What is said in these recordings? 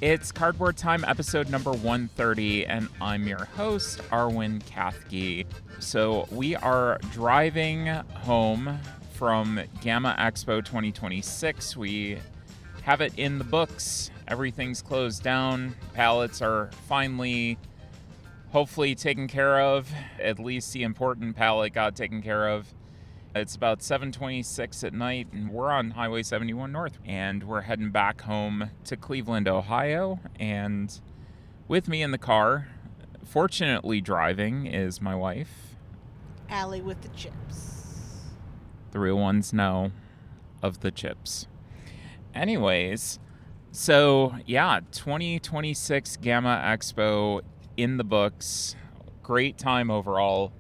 It's Cardboard Time, episode number 130, and I'm your host, Arwen Kathke. So we are driving home from GAMA Expo 2026. We have it in the books. Everything's closed down. Pallets are finally, hopefully, taken care of. At least the important pallet got taken care of. It's about 7:26 at night, and we're on Highway 71 North, and we're heading back home to Cleveland, Ohio. And with me in the car, fortunately driving, is my wife. Allie with the chips. The real ones know of the chips. Anyways, so yeah, 2026 GAMA Expo in the books. Great time overall.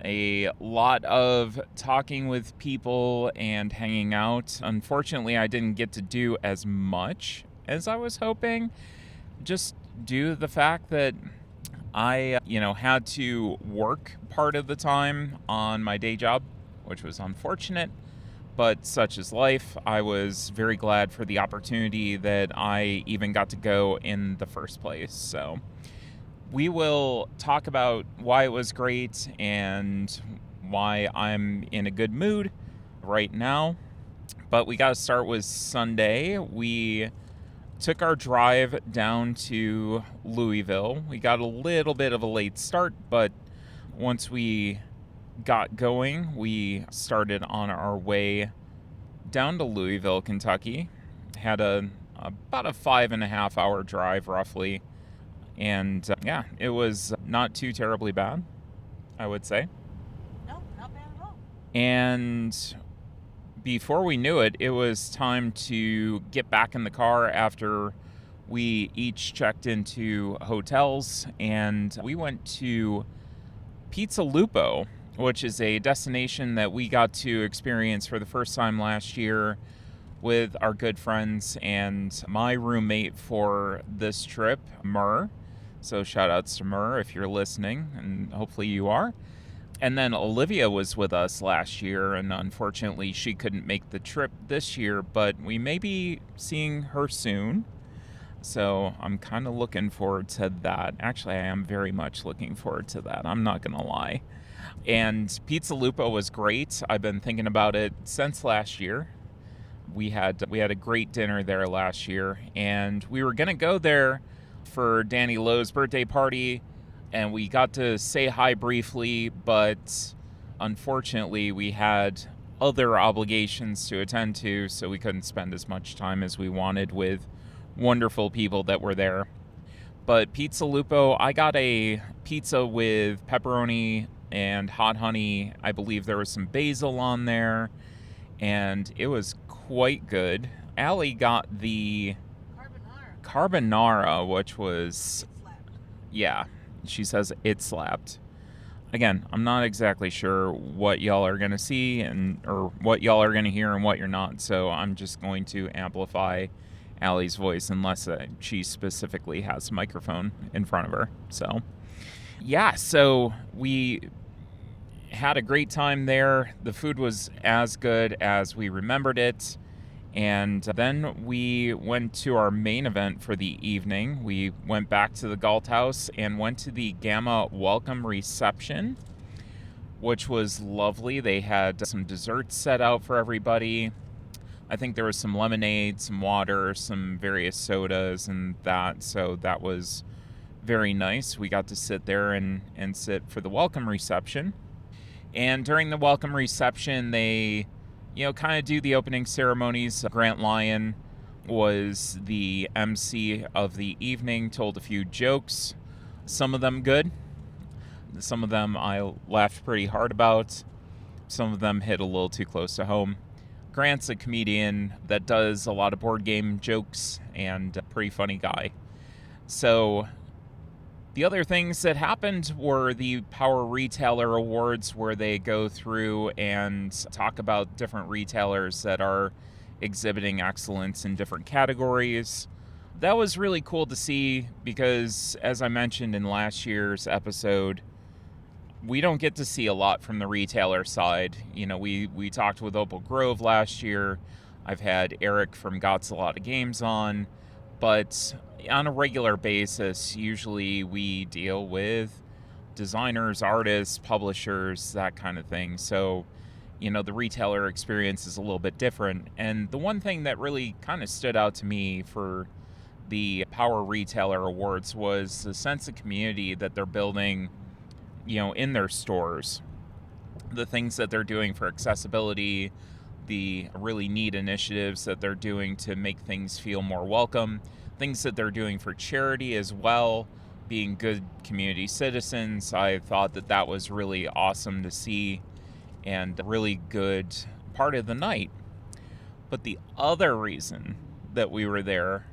A lot of talking with people and hanging out. Unfortunately, I didn't get to do as much as I was hoping, just due to the fact that I, had to work part of the time on my day job, which was unfortunate, but such is life. I was very glad for the opportunity that I even got to go in the first place. So we will talk about why it was great and why I'm in a good mood right now. But we got to start with Sunday. We took our drive down to Louisville. We got a little bit of a late start, but once we got going, we started on our way down to Louisville, Kentucky. Had about a 5.5 hour drive roughly. And it was not too terribly bad, I would say. No, not bad at all. And before we knew it, it was time to get back in the car after we each checked into hotels. And we went to Pizza Lupo, which is a destination that we got to experience for the first time last year with our good friends and my roommate for this trip, Murr. So shout outs to Murr if you're listening, and hopefully you are. And then Olivia was with us last year, and unfortunately she couldn't make the trip this year, but we may be seeing her soon. So I'm kind of looking forward to that. Actually, I am very much looking forward to that. I'm not going to lie. And Pizza Lupo was great. I've been thinking about it since last year. We had a great dinner there last year, and we were going to go there for Danny Lowe's birthday party, and we got to say hi briefly, but unfortunately we had other obligations to attend to, so we couldn't spend as much time as we wanted with wonderful people that were there. But Pizza Lupo, I got a pizza with pepperoni and hot honey. I believe there was some basil on there, and it was quite good. Allie got the carbonara, which was, yeah, she says it slapped. Again, I'm not exactly sure what y'all are going to see or what y'all are going to hear and what you're not, so I'm just going to amplify Allie's voice unless she specifically has a microphone in front of her. So, yeah, so we had a great time there. The food was as good as we remembered it. And then we went to our main event for the evening. We went back to the Galt House and went to the GAMA welcome reception, which was lovely. They had some desserts set out for everybody. I think there was some lemonade, some water, some various sodas and that. So that was very nice. We got to sit there and sit for the welcome reception. And during the welcome reception, they kind of do the opening ceremonies. Grant Lyon was the MC of the evening, told a few jokes, some of them good. Some of them I laughed pretty hard about. Some of them hit a little too close to home. Grant's a comedian that does a lot of board game jokes and a pretty funny guy. So the other things that happened were the Power Retailer Awards, where they go through and talk about different retailers that are exhibiting excellence in different categories. That was really cool to see because, as I mentioned in last year's episode, we don't get to see a lot from the retailer side. We talked with Opal Grove last year. I've had Eric from Gots A Lot of Games on. But on a regular basis, usually we deal with designers, artists, publishers, that kind of thing. So, the retailer experience is a little bit different. And the one thing that really kind of stood out to me for the Power Retailer Awards was the sense of community that they're building, in their stores. The things that they're doing for accessibility, the really neat initiatives that they're doing to make things feel more welcome, things that they're doing for charity as well, being good community citizens. I thought that was really awesome to see and a really good part of the night. But the other reason that we were there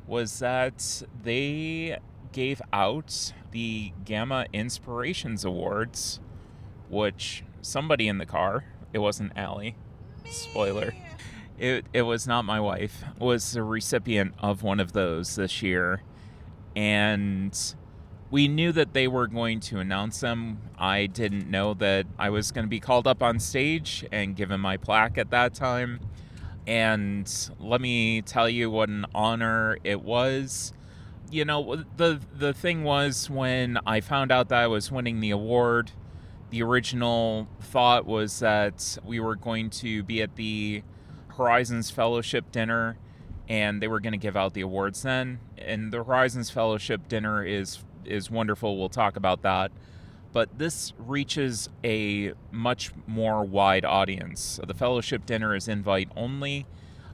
was that they gave out the GAMA Inspirations Awards, which somebody in the car, it wasn't Allie, spoiler, it was not my wife, was the recipient of one of those this year. And we knew that they were going to announce them. I didn't know that I was going to be called up on stage and given my plaque at that time. And let me tell you what an honor it was. The thing was, when I found out that I was winning the award, the original thought was that we were going to be at the Horizons Fellowship dinner and they were going to give out the awards then. And the Horizons Fellowship dinner is wonderful. We'll talk about that. But this reaches a much more wide audience. The fellowship dinner is invite only.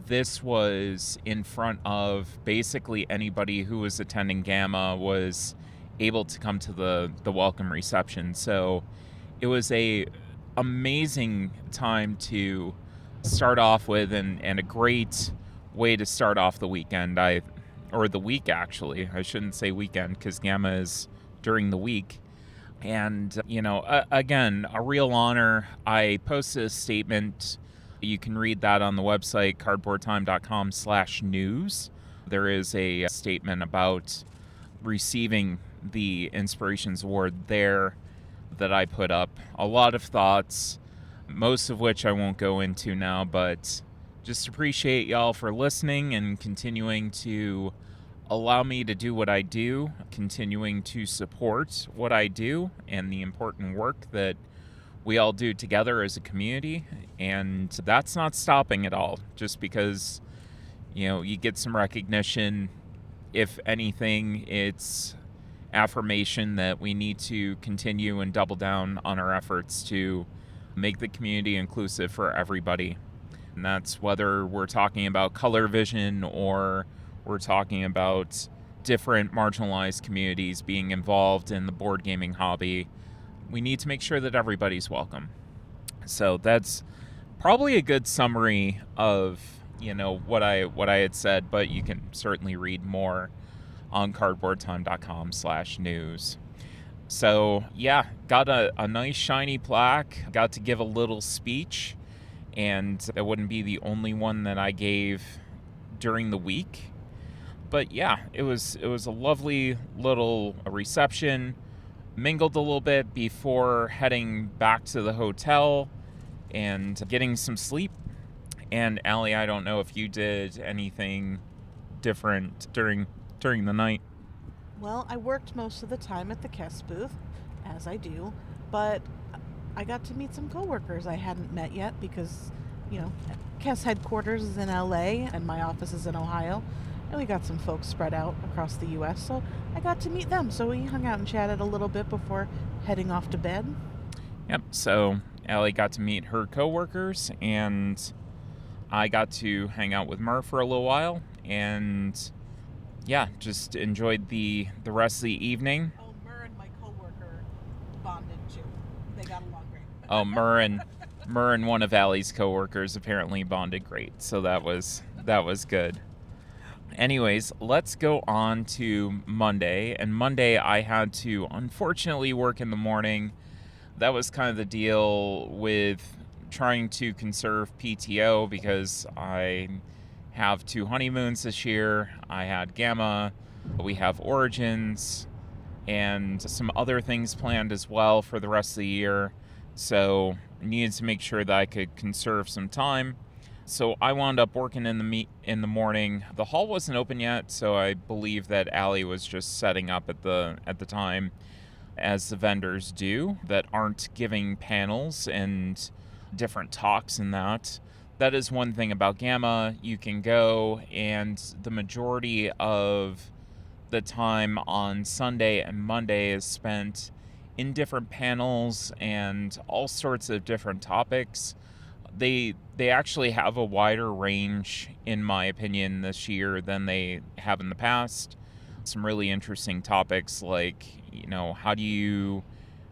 This was in front of basically anybody who was attending GAMA was able to come to the welcome reception. So it was a amazing time to start off with and a great way to start off the weekend. Or the week, actually. I shouldn't say weekend because GAMA is during the week. And, again, a real honor. I posted a statement. You can read that on the website, cardboardtime.com/news. There is a statement about receiving the Inspirations Award there that I put up. A lot of thoughts, most of which I won't go into now, but just appreciate y'all for listening and continuing to allow me to do what I do, continuing to support what I do and the important work that we all do together as a community. And that's not stopping at all, just because, you get some recognition. If anything, it's affirmation that we need to continue and double down on our efforts to make the community inclusive for everybody. And that's whether we're talking about color vision or we're talking about different marginalized communities being involved in the board gaming hobby. We need to make sure that everybody's welcome. So that's probably a good summary of, what I had said, but you can certainly read more on cardboardtime.com/news. So yeah, got a nice shiny plaque, got to give a little speech, and that wouldn't be the only one that I gave during the week. But yeah, it was a lovely little reception. Mingled a little bit before heading back to the hotel and getting some sleep. And Allie, I don't know if you did anything different during the night. Well, I worked most of the time at the Kess booth, as I do, but I got to meet some coworkers I hadn't met yet because, Kess headquarters is in LA and my office is in Ohio. And we got some folks spread out across the U.S., so I got to meet them. So we hung out and chatted a little bit before heading off to bed. Yep, so Allie got to meet her coworkers, and I got to hang out with Mur for a little while, and yeah, just enjoyed the rest of the evening. Oh, Mur and my coworker bonded too. They got along great. Oh, Mur and one of Allie's coworkers apparently bonded great, so that was good. Anyways, let's go on to Monday. And Monday I had to unfortunately work in the morning. That was kind of the deal with trying to conserve PTO because I have 2 honeymoons this year. I had GAMA, we have Origins, and some other things planned as well for the rest of the year. So I needed to make sure that I could conserve some time. So I wound up working in the morning. The hall wasn't open yet, so I believe that Allie was just setting up at the time, as the vendors do that aren't giving panels and different talks and that. That is one thing about GAMA. You can go, and the majority of the time on Sunday and Monday is spent in different panels and all sorts of different topics. They actually have a wider range, in my opinion, this year than they have in the past. Some really interesting topics like, how do you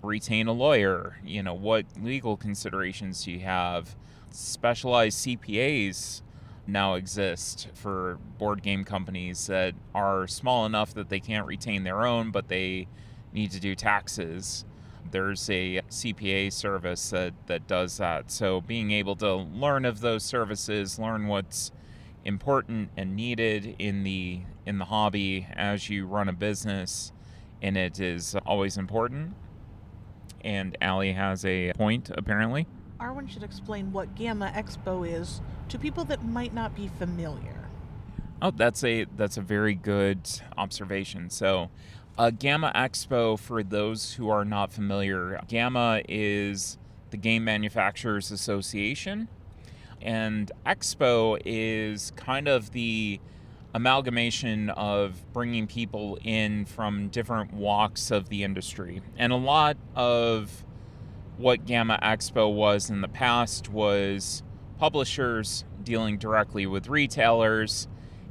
retain a lawyer? What legal considerations do you have? Specialized CPAs now exist for board game companies that are small enough that they can't retain their own, but they need to do taxes. There's a CPA service that does that. So being able to learn of those services, learn what's important and needed in the hobby as you run a business, and it is always important. And Allie has a point, apparently. Arwen should explain what GAMA Expo is to people that might not be familiar. Oh, that's a very good observation. So, GAMA Expo, for those who are not familiar, GAMA is the Game Manufacturers Association, and Expo is kind of the amalgamation of bringing people in from different walks of the industry. And a lot of what GAMA Expo was in the past was publishers dealing directly with retailers,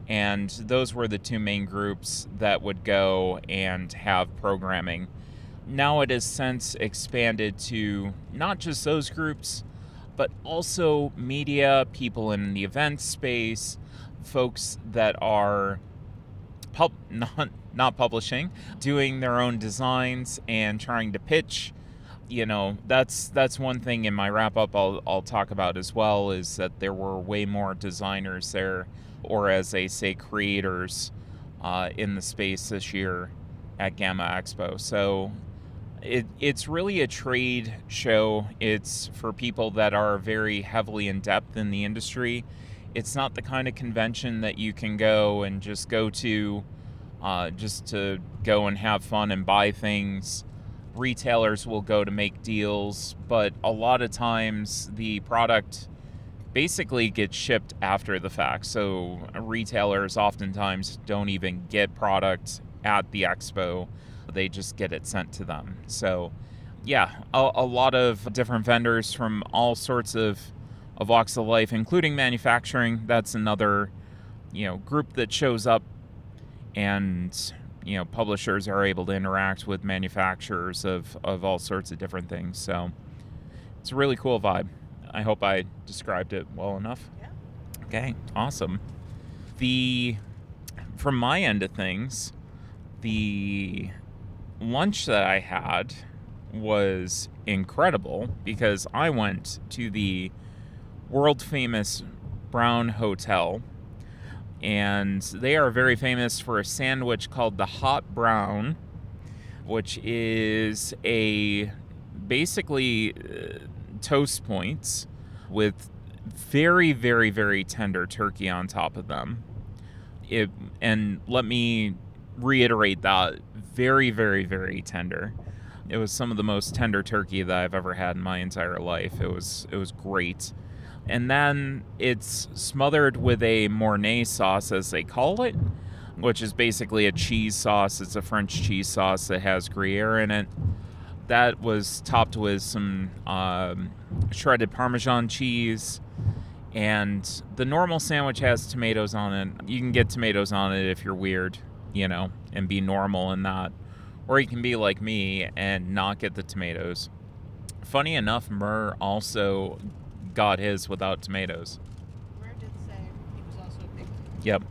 and those were the two main groups that would go and have programming. Now it has since expanded to not just those groups, but also media, people in the event space, folks that are not publishing, doing their own designs and trying to pitch. That's one thing in my wrap up I'll talk about as well, is that there were way more designers there, or as they say, creators, in the space this year at GAMA Expo. So it's really a trade show. It's for people that are very heavily in depth in the industry. It's not the kind of convention that you can go and just go to just to go and have fun and buy things. Retailers will go to make deals, but a lot of times the product basically gets shipped after the fact. So retailers oftentimes don't even get product at the expo. They just get it sent to them. So yeah, a lot of different vendors from all sorts of walks of life, including manufacturing. That's another, group that shows up, and publishers are able to interact with manufacturers of all sorts of different things. So it's a really cool vibe. I hope I described it well enough. Yeah. Okay, awesome. From my end of things, the lunch that I had was incredible because I went to the world famous Brown Hotel, and they are very famous for a sandwich called the Hot Brown, which is basically toast points with very, very, very tender turkey on top of them. And let me reiterate that, very, very, very tender. It was some of the most tender turkey that I've ever had in my entire life. It was great. And then it's smothered with a Mornay sauce, as they call it, which is basically a cheese sauce. It's a French cheese sauce that has Gruyere in it. That was topped with some shredded Parmesan cheese. And the normal sandwich has tomatoes on it. You can get tomatoes on it if you're weird, and be normal in that. Or you can be like me and not get the tomatoes. Funny enough, Murr also got his without tomatoes. Murr did say he was also a big. Yep.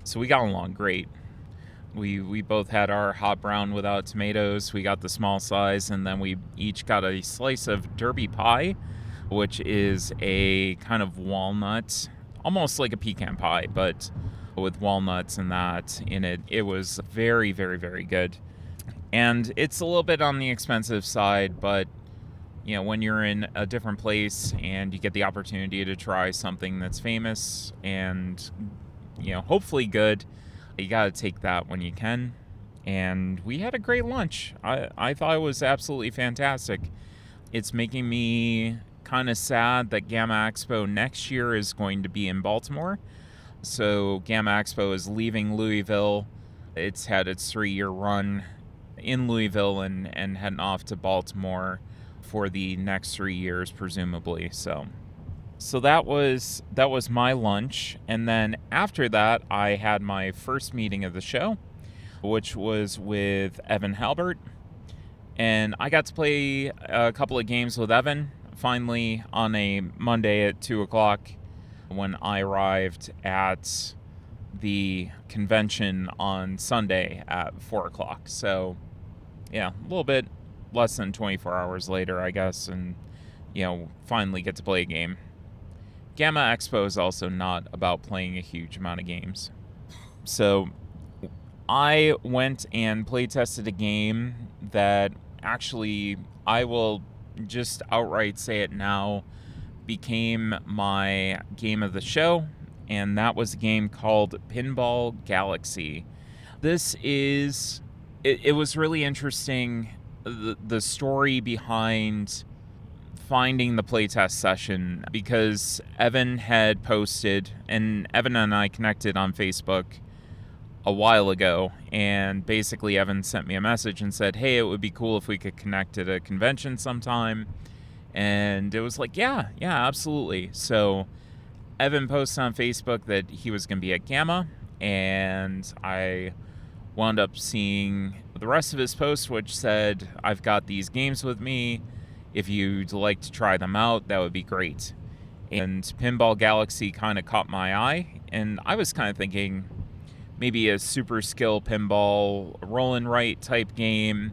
So we got along great. We both had our hot brown without tomatoes. We got the small size, and then we each got a slice of derby pie, which is a kind of walnut, almost like a pecan pie, but with walnuts and that in it. It was very, very, very good. And it's a little bit on the expensive side, but when you're in a different place and you get the opportunity to try something that's famous and, hopefully good, you got to take that when you can. And we had a great lunch. I thought it was absolutely fantastic. It's making me kind of sad that GAMA Expo next year is going to be in Baltimore. So GAMA Expo is leaving Louisville. It's had its 3-year run in Louisville and heading off to Baltimore for the next 3 years, presumably. So that was my lunch, and then after that, I had my first meeting of the show, which was with Evan Halbert, and I got to play a couple of games with Evan finally on a Monday at 2:00 when I arrived at the convention on Sunday at 4:00. So, yeah, a little bit less than 24 hours later, I guess, and, finally get to play a game. GAMA Expo is also not about playing a huge amount of games. So, I went and play tested a game that actually, I will just outright say it now, became my game of the show, and that was a game called Pinball Galaxy. It was really interesting, the story behind finding the playtest session, because Evan had posted, and Evan and I connected on Facebook a while ago, and basically Evan sent me a message and said, hey, it would be cool if we could connect at a convention sometime. And it was like, yeah, absolutely. So Evan posted on Facebook that he was going to be at GAMA, and I wound up seeing the rest of his post, which said, I've got these games with me. If you'd like to try them out, that would be great. And Pinball Galaxy kind of caught my eye, and I was kind of thinking maybe a super skill pinball, roll and write type game.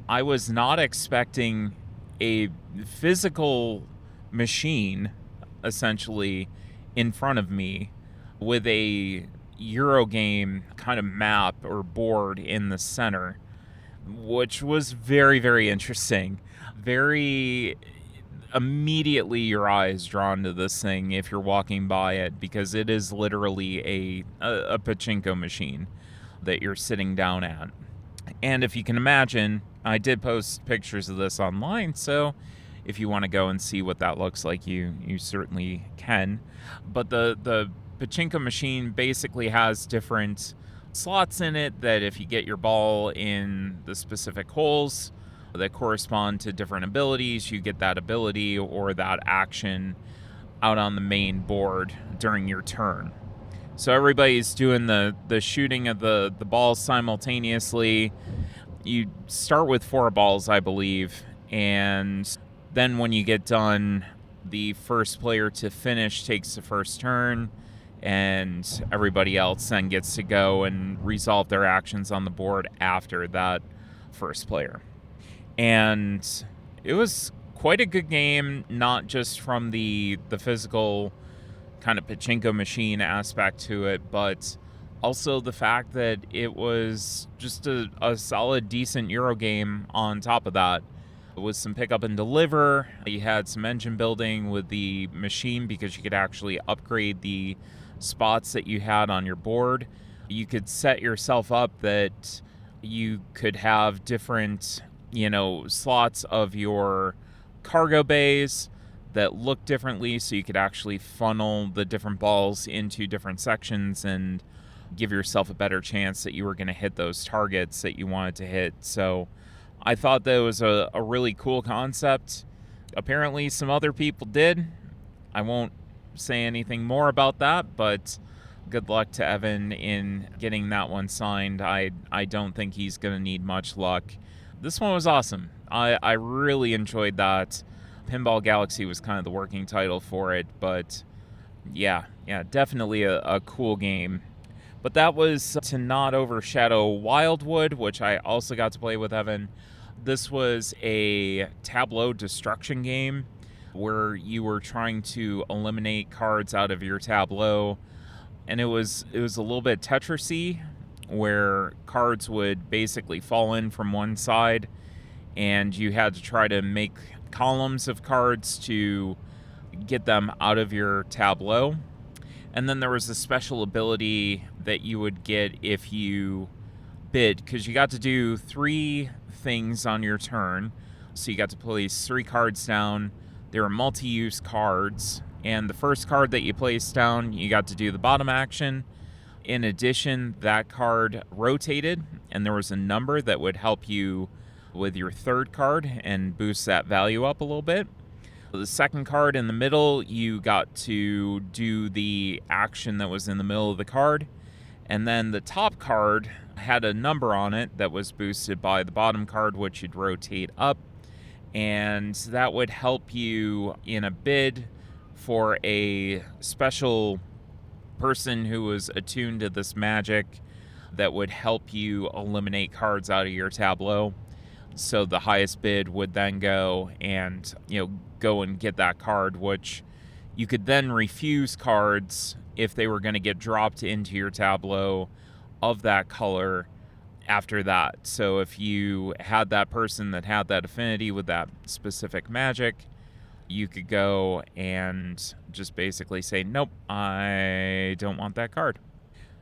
I was not expecting a physical machine, essentially, in front of me with a Eurogame kind of map or board in the center, which was very, very interesting. Very immediately your eyes drawn to this thing if you're walking by it, because it is literally a pachinko machine that you're sitting down at. And if you can imagine, I did post pictures of this online, so if you want to go and see what that looks like, you certainly can. But the pachinko machine basically has different slots in it that if you get your ball in the specific holes that correspond to different abilities, you get that ability or that action out on the main board during your turn. So everybody's doing the shooting of the balls simultaneously. You start with 4 balls, I believe, and then when you get done, the first player to finish takes the first turn, and everybody else then gets to go and resolve their actions on the board after that first player. And it was quite a good game, not just from the physical kind of pachinko machine aspect to it, but also the fact that it was just a solid, decent Euro game on top of that. With some pick up and deliver, you had some engine building with the machine because you could actually upgrade the spots that you had on your board. You could set yourself up that you could have different slots of your cargo bays that look differently, so you could actually funnel the different balls into different sections and give yourself a better chance that you were going to hit those targets that you wanted to hit. So I thought that was a really cool concept. Apparently some other people did. I won't say anything more about that, but good luck to Evan in getting that one signed. I don't think he's going to need much luck. This one was awesome. I really enjoyed that. Pinball Galaxy was kind of the working title for it, but yeah, definitely a cool game. But that was to not overshadow Wildwood, which I also got to play with Evan. This was a tableau destruction game where you were trying to eliminate cards out of your tableau, and it was a little bit Tetris-y, where cards would basically fall in from one side, and you had to try to make columns of cards to get them out of your tableau. And then there was a special ability that you would get if you bid, because you got to do 3 things on your turn. So you got to place 3 cards down. They were multi-use cards. And the first card that you placed down, you got to do the bottom action. In addition, that card rotated, and there was a number that would help you with your third card and boost that value up a little bit. The second card in the middle, you got to do the action that was in the middle of the card. And then the top card had a number on it that was boosted by the bottom card, which you'd rotate up. And that would help you in a bid for a special person who was attuned to this magic that would help you eliminate cards out of your tableau. So the highest bid would then go and, go and get that card, which you could then refuse cards if they were going to get dropped into your tableau of that color after that. So if you had that person that had that affinity with that specific magic, you could go and just basically say, nope, I don't want that card.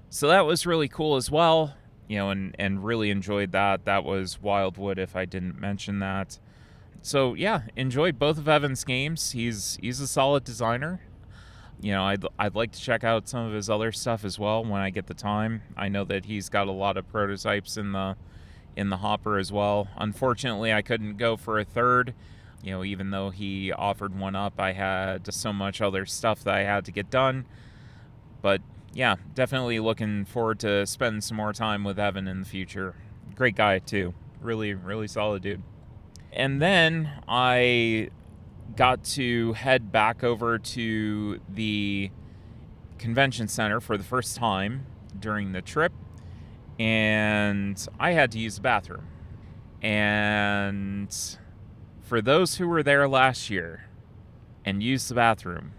So that was really cool as well, and really enjoyed that. That was Wildwood, if I didn't mention that. So yeah, enjoyed both of Evan's games. He's a solid designer. I'd like to check out some of his other stuff as well when I get the time. I know that he's got a lot of prototypes in the hopper as well. Unfortunately, I couldn't go for a third. Even though he offered one up, I had so much other stuff that I had to get done. But yeah, definitely looking forward to spending some more time with Evan in the future. Great guy too. Really, really solid dude. And then I got to head back over to the convention center for the first time during the trip, and I had to use the bathroom. And for those who were there last year and used the bathroom,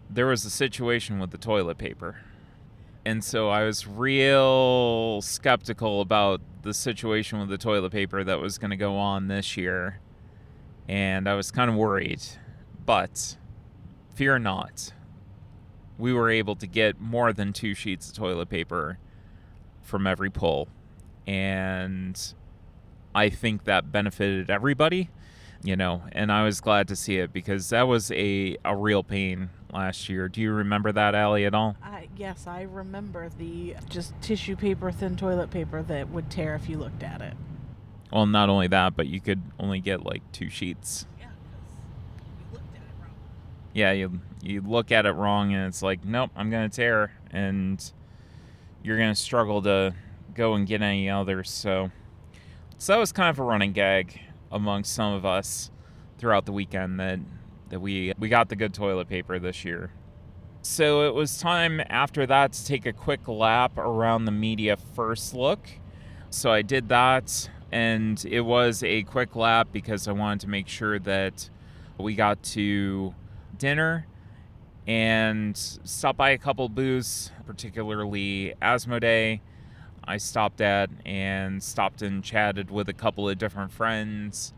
there was a situation with the toilet paper. And so I was real skeptical about the situation with the toilet paper that was going to go on this year. And I was kind of worried. But fear not, we were able to get more than 2 sheets of toilet paper from every pull. And I think that benefited everybody, and I was glad to see it because that was a real pain last year. Do you remember that, Allie, at all? Yes, I remember the just tissue paper, thin toilet paper that would tear if you looked at it. Well, not only that, but you could only get like 2 sheets. Yeah, because you looked at it wrong. Yeah, you look at it wrong and it's like, nope, I'm going to tear. And you're going to struggle to go and get any others. So that was kind of a running gag amongst some of us throughout the weekend that we got the good toilet paper this year. So it was time after that to take a quick lap around the media first look. So I did that, and it was a quick lap because I wanted to make sure that we got to dinner and stopped by a couple booths, particularly Asmodee. I stopped at and chatted with a couple of different friends.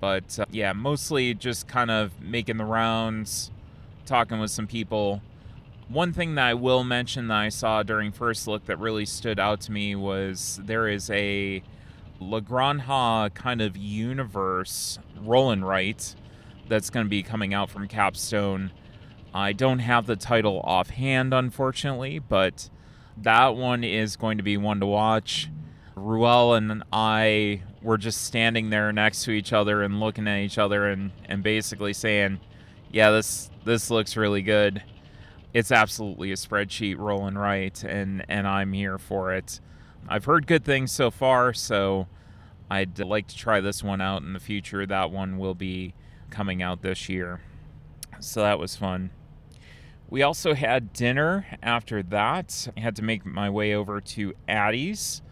But yeah, mostly just kind of making the rounds, talking with some people. One thing that I will mention that I saw during first look that really stood out to me was there is a La Granja kind of universe roll and write that's going to be coming out from Capstone. I don't have the title offhand, unfortunately, but that one is going to be one to watch. Ruel and I were just standing there next to each other and looking at each other and basically saying, yeah, this looks really good. It's absolutely a spreadsheet roll and write, and I'm here for it. I've heard good things so far, so I'd like to try this one out in the future. That one will be coming out this year. So that was fun. We also had dinner after that. I had to make my way over to Addie's.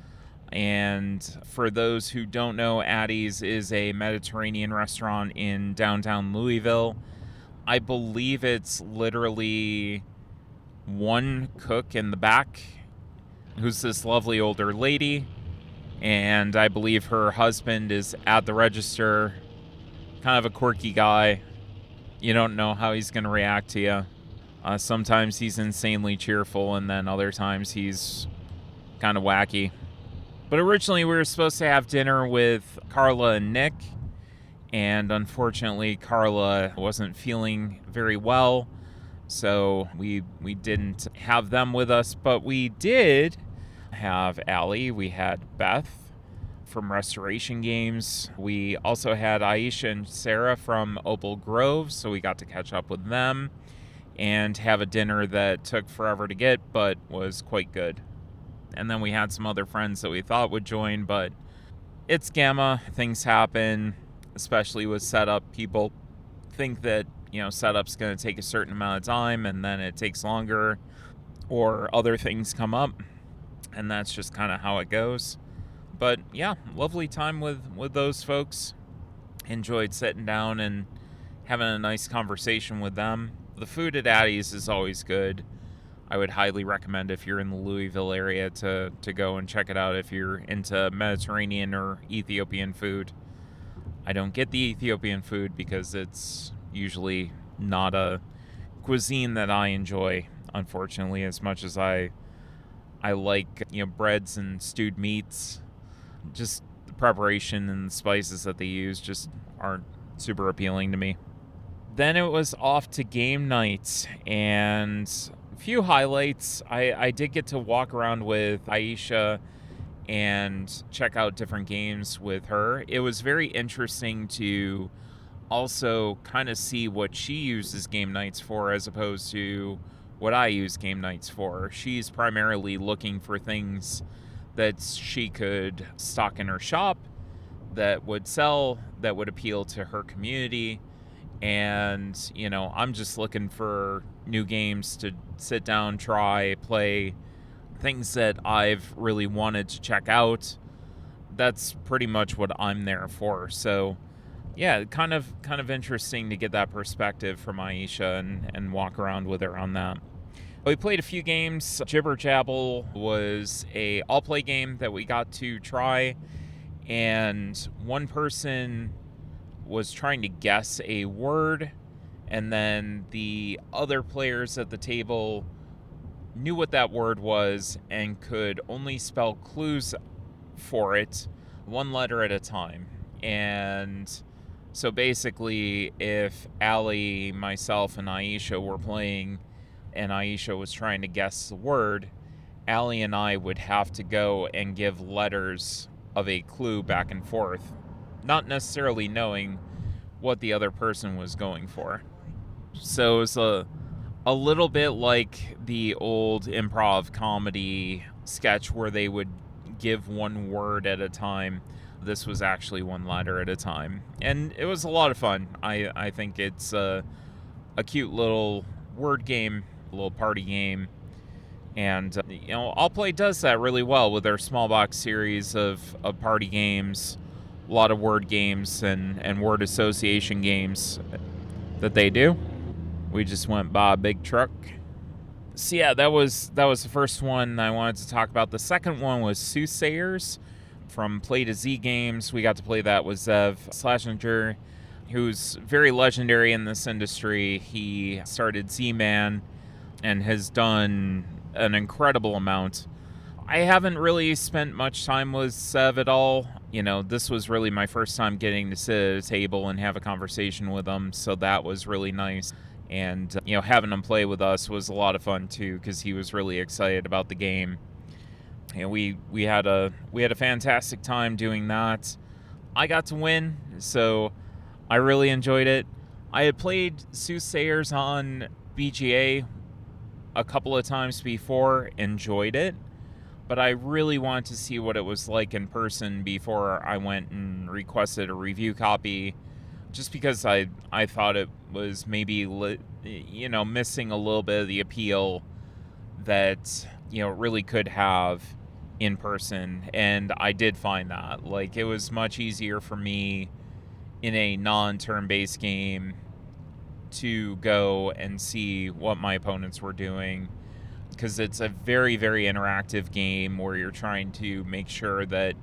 And for those who don't know, Addie's is a Mediterranean restaurant in downtown Louisville. I believe it's literally one cook in the back who's this lovely older lady. And I believe her husband is at the register kind of a quirky guy. You don't know how he's going to react to you. Sometimes he's insanely cheerful, and then other times he's kind of wacky. But originally we were supposed to have dinner with Carla and Nick, and unfortunately Carla wasn't feeling very well, so we didn't have them with us. But we did have Allie, we had Beth from Restoration Games, we also had Aisha and Sarah from Opal Grove, so we got to catch up with them and have a dinner that took forever to get but was quite good. And then we had some other friends that we thought would join, but it's GAMA. Things happen, especially with setup. People think that, setup's going to take a certain amount of time, and then it takes longer, or other things come up, and that's just kind of how it goes. But yeah, lovely time with those folks. Enjoyed sitting down and having a nice conversation with them. The food at Addie's is always good. I would highly recommend, if you're in the Louisville area, to go and check it out if you're into Mediterranean or Ethiopian food. I don't get the Ethiopian food because it's usually not a cuisine that I enjoy, unfortunately, as much as I like, breads and stewed meats. Just the preparation and the spices that they use just aren't super appealing to me. Then it was off to game night, and few highlights. I did get to walk around with Aisha and check out different games with her. It was very interesting to also kind of see what she uses game nights for as opposed to what I use game nights for. She's primarily looking for things that she could stock in her shop that would sell, that would appeal to her community. And, I'm just looking for new games to sit down, try, play, things that I've really wanted to check out. That's pretty much what I'm there for. So, yeah, kind of interesting to get that perspective from Aisha and walk around with her on that. We played a few games. Jibber Jabble was a all-play game that we got to try, and one person was trying to guess a word, and then the other players at the table knew what that word was and could only spell clues for it one letter at a time. And so basically, if Allie, myself, and Aisha were playing and Aisha was trying to guess the word, Allie and I would have to go and give letters of a clue back and forth, not necessarily knowing what the other person was going for. So it was a little bit like the old improv comedy sketch where they would give one word at a time. This was actually one letter at a time. And it was a lot of fun. I think it's a cute little word game, a little party game. And, All Play does that really well with their small box series of party games, a lot of word games and word association games that they do. We just went by a big truck. So yeah, that was the first one I wanted to talk about. The second one was Soothsayers from Play to Z Games. We got to play that with Zev Schlesinger, who's very legendary in this industry. He started Z-Man and has done an incredible amount. I haven't really spent much time with Zev at all. This was really my first time getting to sit at a table and have a conversation with him, so that was really nice. And, having him play with us was a lot of fun, too, because he was really excited about the game. We had a fantastic time doing that. I got to win, so I really enjoyed it. I had played Soothsayers on BGA a couple of times before, enjoyed it, but I really wanted to see what it was like in person before I went and requested a review copy, just because I thought it was maybe missing a little bit of the appeal that it really could have in person. And I did find that it was much easier for me in a non-turn-based game to go and see what my opponents were doing, because it's a very, very interactive game where you're trying to make sure that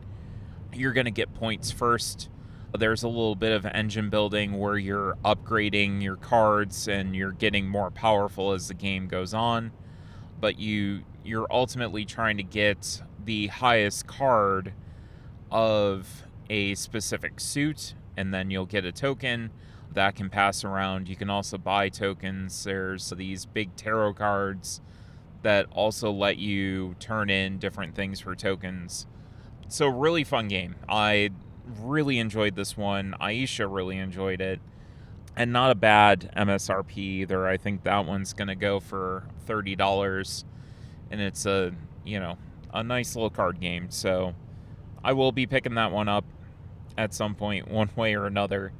you're going to get points first There's a little bit of engine building where you're upgrading your cards and you're getting more powerful as the game goes on, but you're ultimately trying to get the highest card of a specific suit, and then you'll get a token that can pass around. You can also buy tokens. There's these big tarot cards that also let you turn in different things for tokens. So, really fun game. I really enjoyed this one. Aisha really enjoyed it. And not a bad MSRP either. I think that one's going to go for $30. And it's a nice little card game. So, I will be picking that one up at some point, one way or another.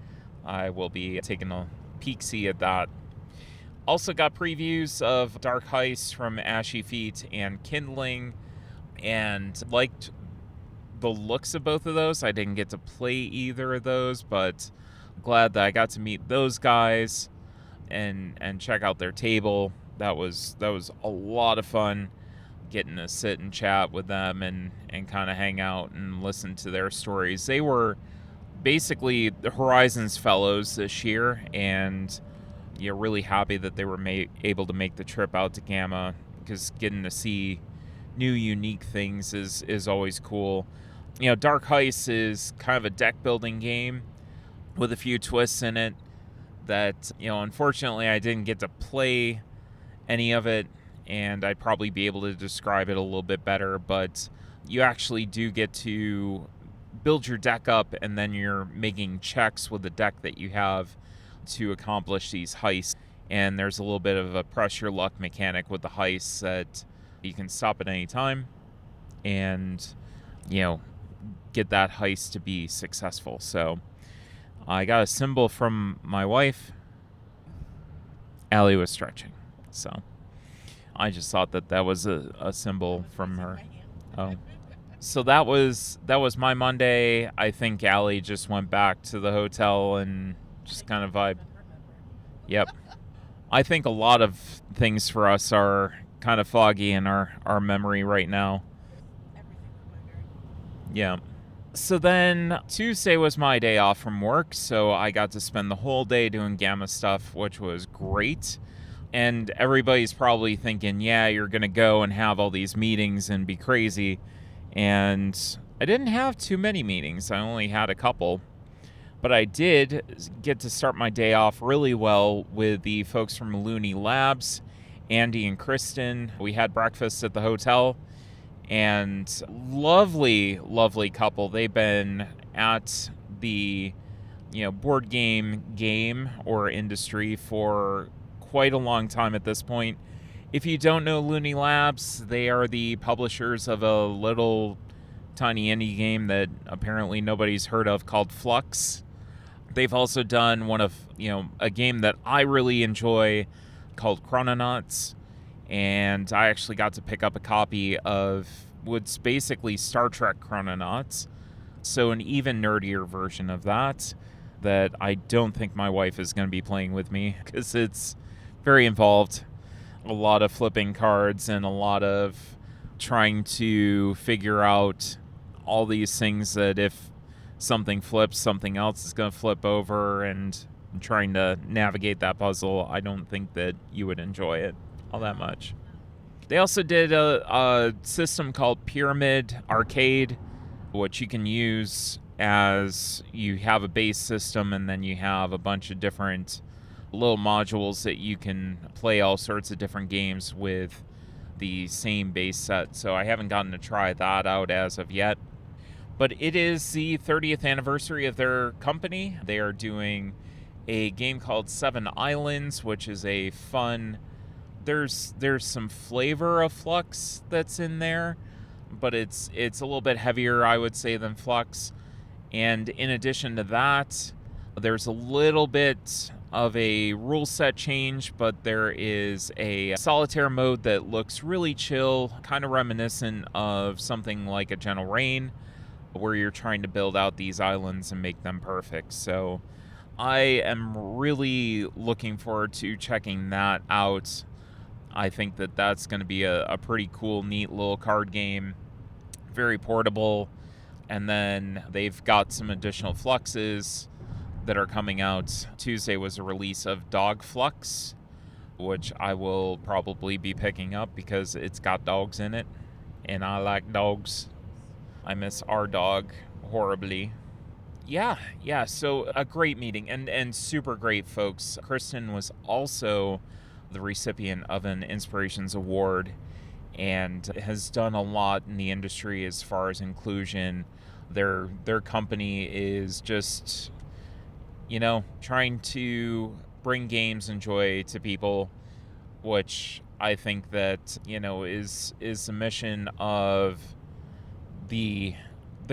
I will be taking a peek-see at that. Also got previews of Dark Heist from Ashy Feet and Kindling, and liked the looks of both of those. I didn't get to play either of those, but glad that I got to meet those guys and check out their table. That was a lot of fun, getting to sit and chat with them and kind of hang out and listen to their stories. They were basically the Horizons fellows this year, and you're really happy that they were able to make the trip out to GAMA, because getting to see new, unique things is always cool. Dark Heist is kind of a deck building game with a few twists in it that, unfortunately I didn't get to play any of it, and I'd probably be able to describe it a little bit better, but you actually do get to build your deck up, and then you're making checks with the deck that you have to accomplish these heists. And there's a little bit of a pressure luck mechanic with the heists that you can stop at any time and, get that heist to be successful. So I got a symbol from my wife. Allie was stretching, so I just thought that was a symbol from her. Oh, so that was my Monday. I think Allie just went back to the hotel and just kind of vibe. Yep. I think a lot of things for us are kind of foggy in our memory right now. Yeah. So then Tuesday was my day off from work, so I got to spend the whole day doing GAMA stuff, which was great. And everybody's probably thinking, yeah, you're going to go and have all these meetings and be crazy. And I didn't have too many meetings. I only had a couple. But I did get to start my day off really well with the folks from Looney Labs, Andy and Kristen. We had breakfast at the hotel, and lovely, lovely couple. They've been at the board game or industry for quite a long time at this point. If you don't know Looney Labs, they are the publishers of a little tiny indie game that apparently nobody's heard of called Flux. They've also done one of, a game that I really enjoy called Chrononauts, and I actually got to pick up a copy of what's basically Star Trek Chrononauts, so an even nerdier version of that I don't think my wife is going to be playing with me, because it's very involved. A lot of flipping cards and a lot of trying to figure out all these things that if something flips, something else is going to flip over, and trying to navigate that puzzle. I don't think that you would enjoy it all that much. They also did a system called Pyramid Arcade, which you can use as you have a base system, and then you have a bunch of different little modules that you can play all sorts of different games with the same base set. So I haven't gotten to try that out as of yet. But it is the 30th anniversary of their company. They are doing a game called Seven Islands, which is a fun... There's some flavor of Flux that's in there, but it's a little bit heavier, I would say, than Flux. And in addition to that, there's a little bit of a rule set change, but there is a solitaire mode that looks really chill, kind of reminiscent of something like a Gentle Rain, where you're trying to build out these islands and make them perfect. So I am really looking forward to checking that out. I think that's going to be a pretty cool, neat little card game. Very portable. And then they've got some additional fluxes that are coming out. Tuesday was a release of Dog Flux, which I will probably be picking up because it's got dogs in it, and I like dogs. I miss our dog horribly. Yeah, so a great meeting and super great folks. Kristen was also the recipient of an Inspirations Award and has done a lot in the industry as far as inclusion. Their company is just, trying to bring games and joy to people, which I think that, is the mission of the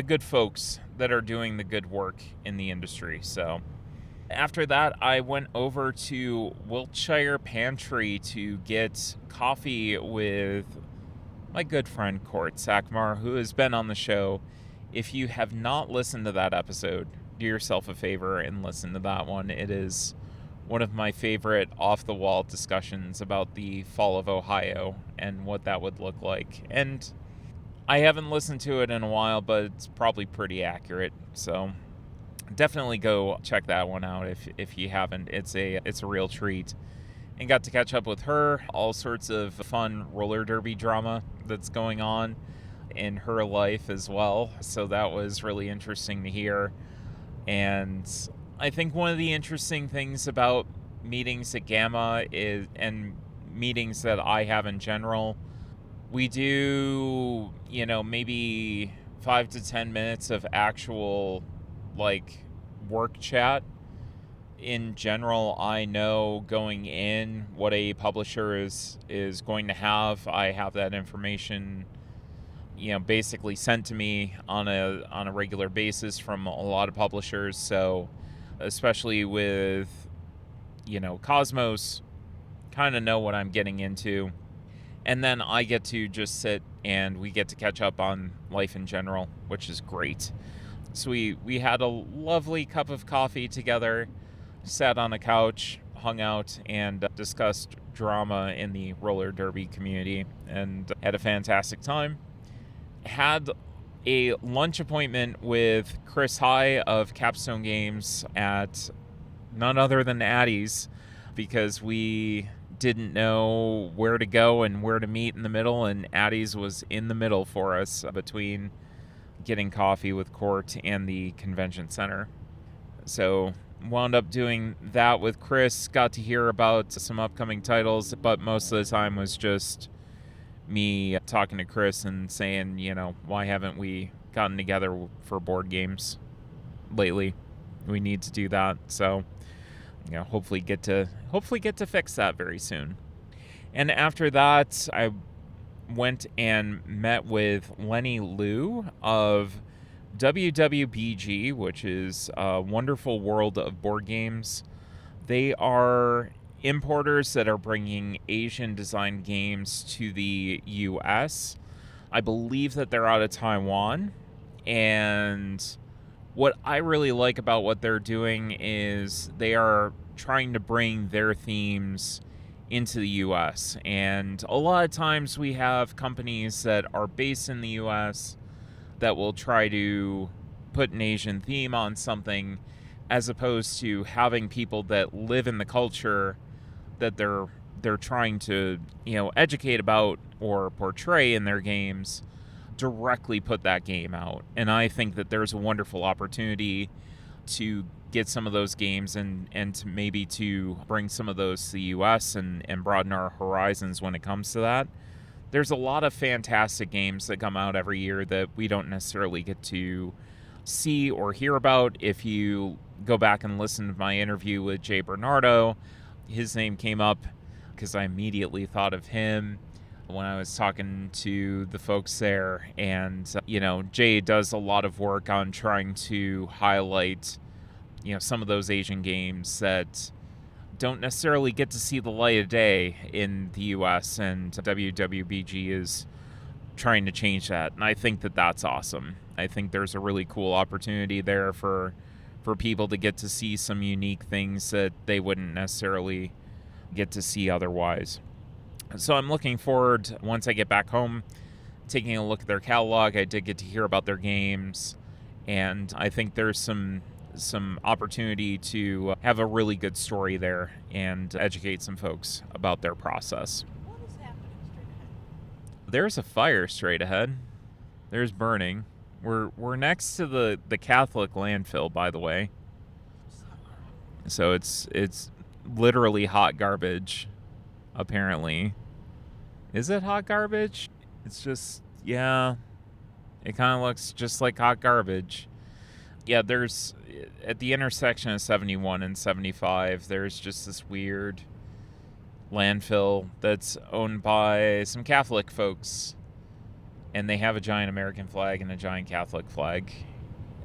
good folks that are doing the good work in the industry. So after that, I went over to Wiltshire Pantry to get coffee with my good friend Court Sakmar, who has been on the show. If you have not listened to that episode, do yourself a favor and listen to that one. It is one of my favorite off-the-wall discussions about the fall of Ohio and what that would look like. And I haven't listened to it in a while, but it's probably pretty accurate. So definitely go check that one out if you haven't. It's a real treat. And got to catch up with her, all sorts of fun roller derby drama that's going on in her life as well. So that was really interesting to hear. And I think one of the interesting things about meetings at GAMA is, and meetings that I have in general, we do, maybe 5 to 10 minutes of actual work chat. In general, I know going in what a publisher is going to have. I have that information, basically sent to me on a regular basis from a lot of publishers. So, especially with, Cosmos, kind of know what I'm getting into. And then I get to just sit and we get to catch up on life in general, which is great. So we had a lovely cup of coffee together, sat on a couch, hung out, and discussed drama in the roller derby community, and had a fantastic time. Had a lunch appointment with Chris High of Capstone Games at none other than Addie's, because we didn't know where to go and where to meet in the middle, and Addie's was in the middle for us between getting coffee with Court and the convention center. So wound up doing that with Chris, got to hear about some upcoming titles, but most of the time was just me talking to Chris and saying, why haven't we gotten together for board games lately? We need to do that. So, hopefully get to fix that very soon. And after that, I went and met with Lenny Liu of WWBG, which is a wonderful world of board games. They are importers that are bringing Asian designed games to the US. I believe that they're out of Taiwan. And what I really like about what they're doing is they are trying to bring their themes into the US. And a lot of times we have companies that are based in the US that will try to put an Asian theme on something, as opposed to having people that live in the culture that they're trying to, educate about or portray in their games, directly put that game out. And I think that there's a wonderful opportunity to get some of those games and to maybe to bring some of those to the US and broaden our horizons when it comes to that. There's a lot of fantastic games that come out every year that we don't necessarily get to see or hear about. If you go back and listen to my interview with Jay Bernardo, his name came up because I immediately thought of him when I was talking to the folks there. And, Jay does a lot of work on trying to highlight, some of those Asian games that don't necessarily get to see the light of day in the US, and WWBG is trying to change that. And I think that that's awesome. I think there's a really cool opportunity there for people to get to see some unique things that they wouldn't necessarily get to see otherwise. So I'm looking forward, once I get back home, taking a look at their catalog. I did get to hear about their games. And I think there's some opportunity to have a really good story there and educate some folks about their process. What is happening straight ahead? There's a fire straight ahead. There's burning. We're next to the Catholic landfill, by the way. So it's literally hot garbage, apparently. Is it hot garbage? It's just, yeah, it kind of looks just like hot garbage. Yeah, there's, at the intersection of 71 and 75, there's just this weird landfill that's owned by some Catholic folks. And they have a giant American flag and a giant Catholic flag.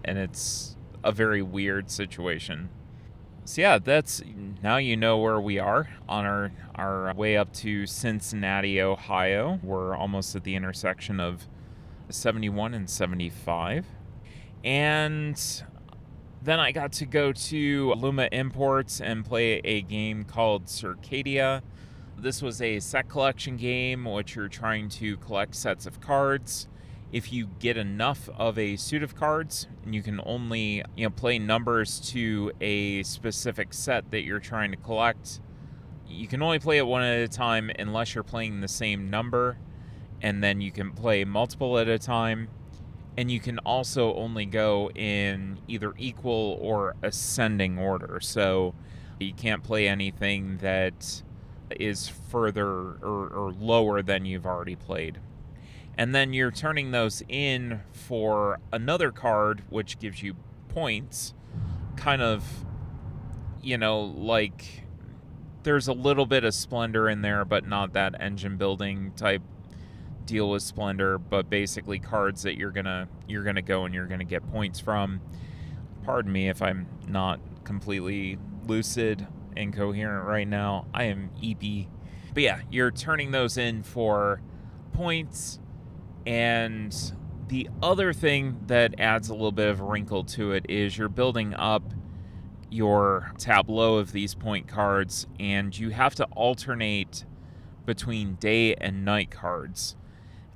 And it's a very weird situation. So yeah, that's, now you know where we are on our way up to Cincinnati, Ohio. We're almost at the intersection of 71 and 75. And then I got to go to Luma Imports and play a game called Circadia. This was a set collection game, which you're trying to collect sets of cards. If you get enough of a suit of cards, you can only play numbers to a specific set that you're trying to collect. You can only play it one at a time unless you're playing the same number, and then you can play multiple at a time. And you can also only go in either equal or ascending order. So you can't play anything that is further or lower than you've already played. And then you're turning those in for another card, which gives you points. Kind of, like there's a little bit of Splendor in there, but not that engine building type deal with Splendor, but basically cards that you're gonna go and you're gonna get points from. Pardon me if I'm not completely lucid and coherent right now. I am eepy. But yeah, you're turning those in for points. And the other thing that adds a little bit of a wrinkle to it is you're building up your tableau of these point cards, and you have to alternate between day and night cards.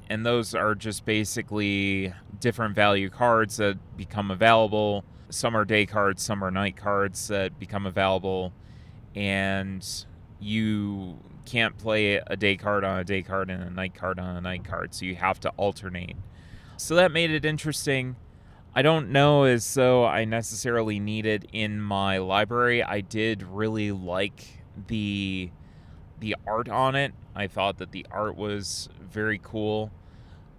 And those are just basically different value cards that become available. Some are day cards, some are night cards that become available. And you can't play a day card on a day card and a night card on a night card, so you have to alternate. So that made it interesting. I don't know as though I necessarily need it in my library. I did really like the art on it. I thought that the art was very cool,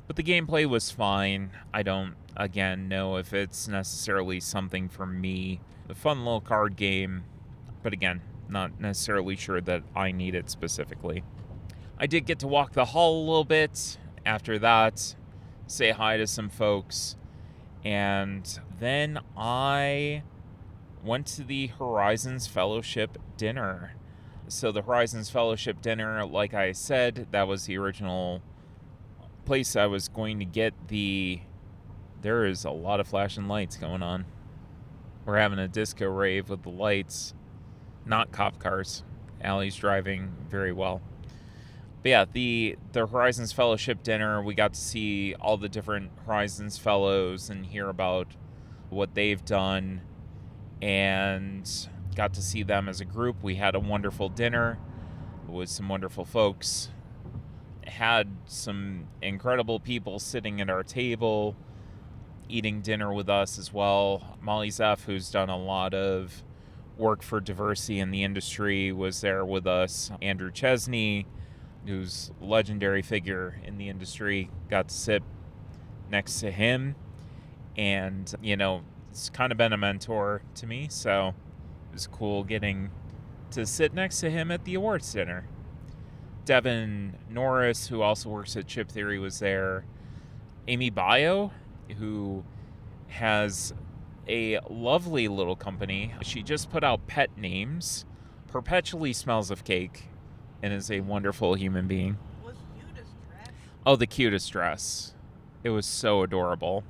but the gameplay was fine. I don't, again, know if it's necessarily something for me. A fun little card game, but again, not necessarily sure that I need it specifically. I did get to walk the hall a little bit after that, say hi to some folks, and then I went to the Horizons Fellowship dinner. So the Horizons Fellowship dinner, like I said, that was the original place I was going to get the... There is a lot of flashing lights going on. We're having a disco rave with the lights. Not cop cars. Allie's driving very well. But yeah, the Horizons Fellowship dinner, we got to see all the different Horizons Fellows and hear about what they've done, and got to see them as a group. We had a wonderful dinner with some wonderful folks. Had some incredible people sitting at our table, eating dinner with us as well. Molly Zeff, who's done a lot of work for diversity in the industry, was there with us. Andrew Chesney, who's a legendary figure in the industry, got to sit next to him. And, it's kind of been a mentor to me, so it was cool getting to sit next to him at the awards dinner. Devin Norris, who also works at Chip Theory, was there. Amy Bio, who has a lovely little company. She just put out Pet Names, perpetually smells of cake, and is a wonderful human being. Was cutest dress? Oh, the cutest dress. It was so adorable.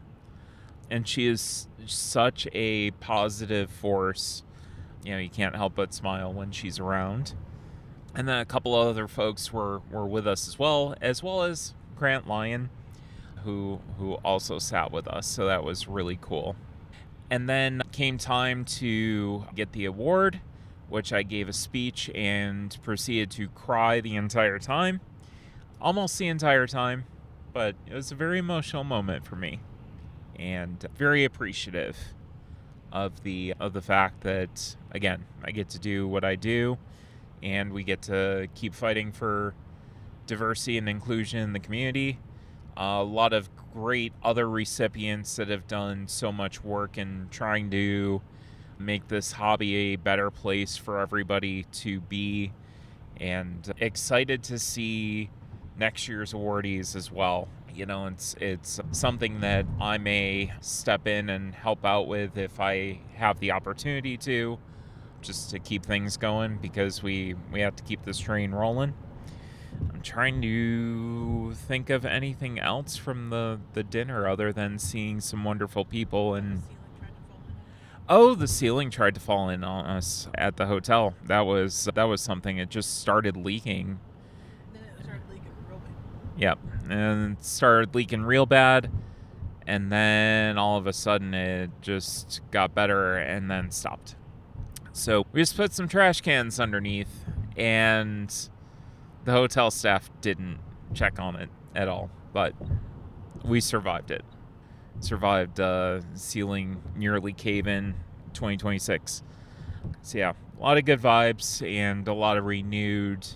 And she is such a positive force. You can't help but smile when she's around. And then a couple other folks were with us as well as Grant Lyon, who also sat with us. So that was really cool. And then came time to get the award, which I gave a speech and proceeded to cry the entire time. Almost the entire time, but it was a very emotional moment for me. And very appreciative of the fact that, again, I get to do what I do, and we get to keep fighting for diversity and inclusion in the community. A lot of great other recipients that have done so much work in trying to make this hobby a better place for everybody to be, and excited to see next year's awardees as well. It's something that I may step in and help out with if I have the opportunity to, just to keep things going, because we have to keep this train rolling. I'm trying to think of anything else from the dinner other than seeing some wonderful people. And the ceiling tried to fall in on us at the hotel. That was something. It just started leaking. Then it started leaking real bad. Yep, and it started leaking real bad, and then all of a sudden it just got better and then stopped. So we just put some trash cans underneath, and the hotel staff didn't check on it at all, but we survived it. Survived ceiling nearly cave in 2026. So yeah, a lot of good vibes and a lot of renewed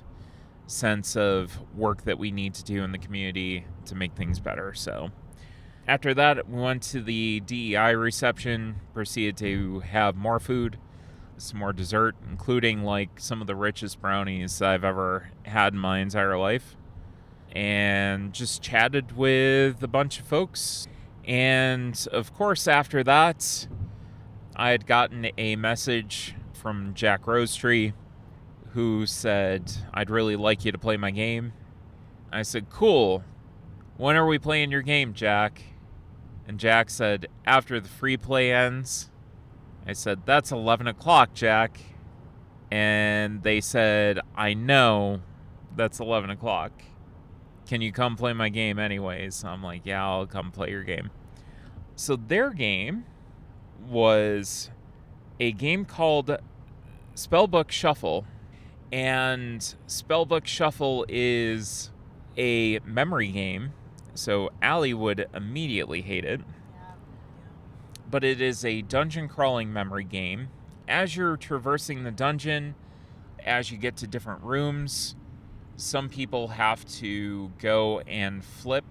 sense of work that we need to do in the community to make things better. So after that, we went to the DEI reception, proceeded to have more food, some more dessert, including like some of the richest brownies I've ever had in my entire life, and just chatted with a bunch of folks. And of course, after that, I had gotten a message from Jack Rosetree, who said, "I'd really like you to play my game." I said, "Cool. When are we playing your game, Jack?" And Jack said, "After the free play ends." I said, "That's 11 o'clock, Jack." And they said, "I know that's 11 o'clock. Can you come play my game anyways?" I'm like, "Yeah, I'll come play your game." So their game was a game called Spellbook Shuffle. And Spellbook Shuffle is a memory game, so Allie would immediately hate it. But it is a dungeon crawling memory game. As you're traversing the dungeon, as you get to different rooms, some people have to go and flip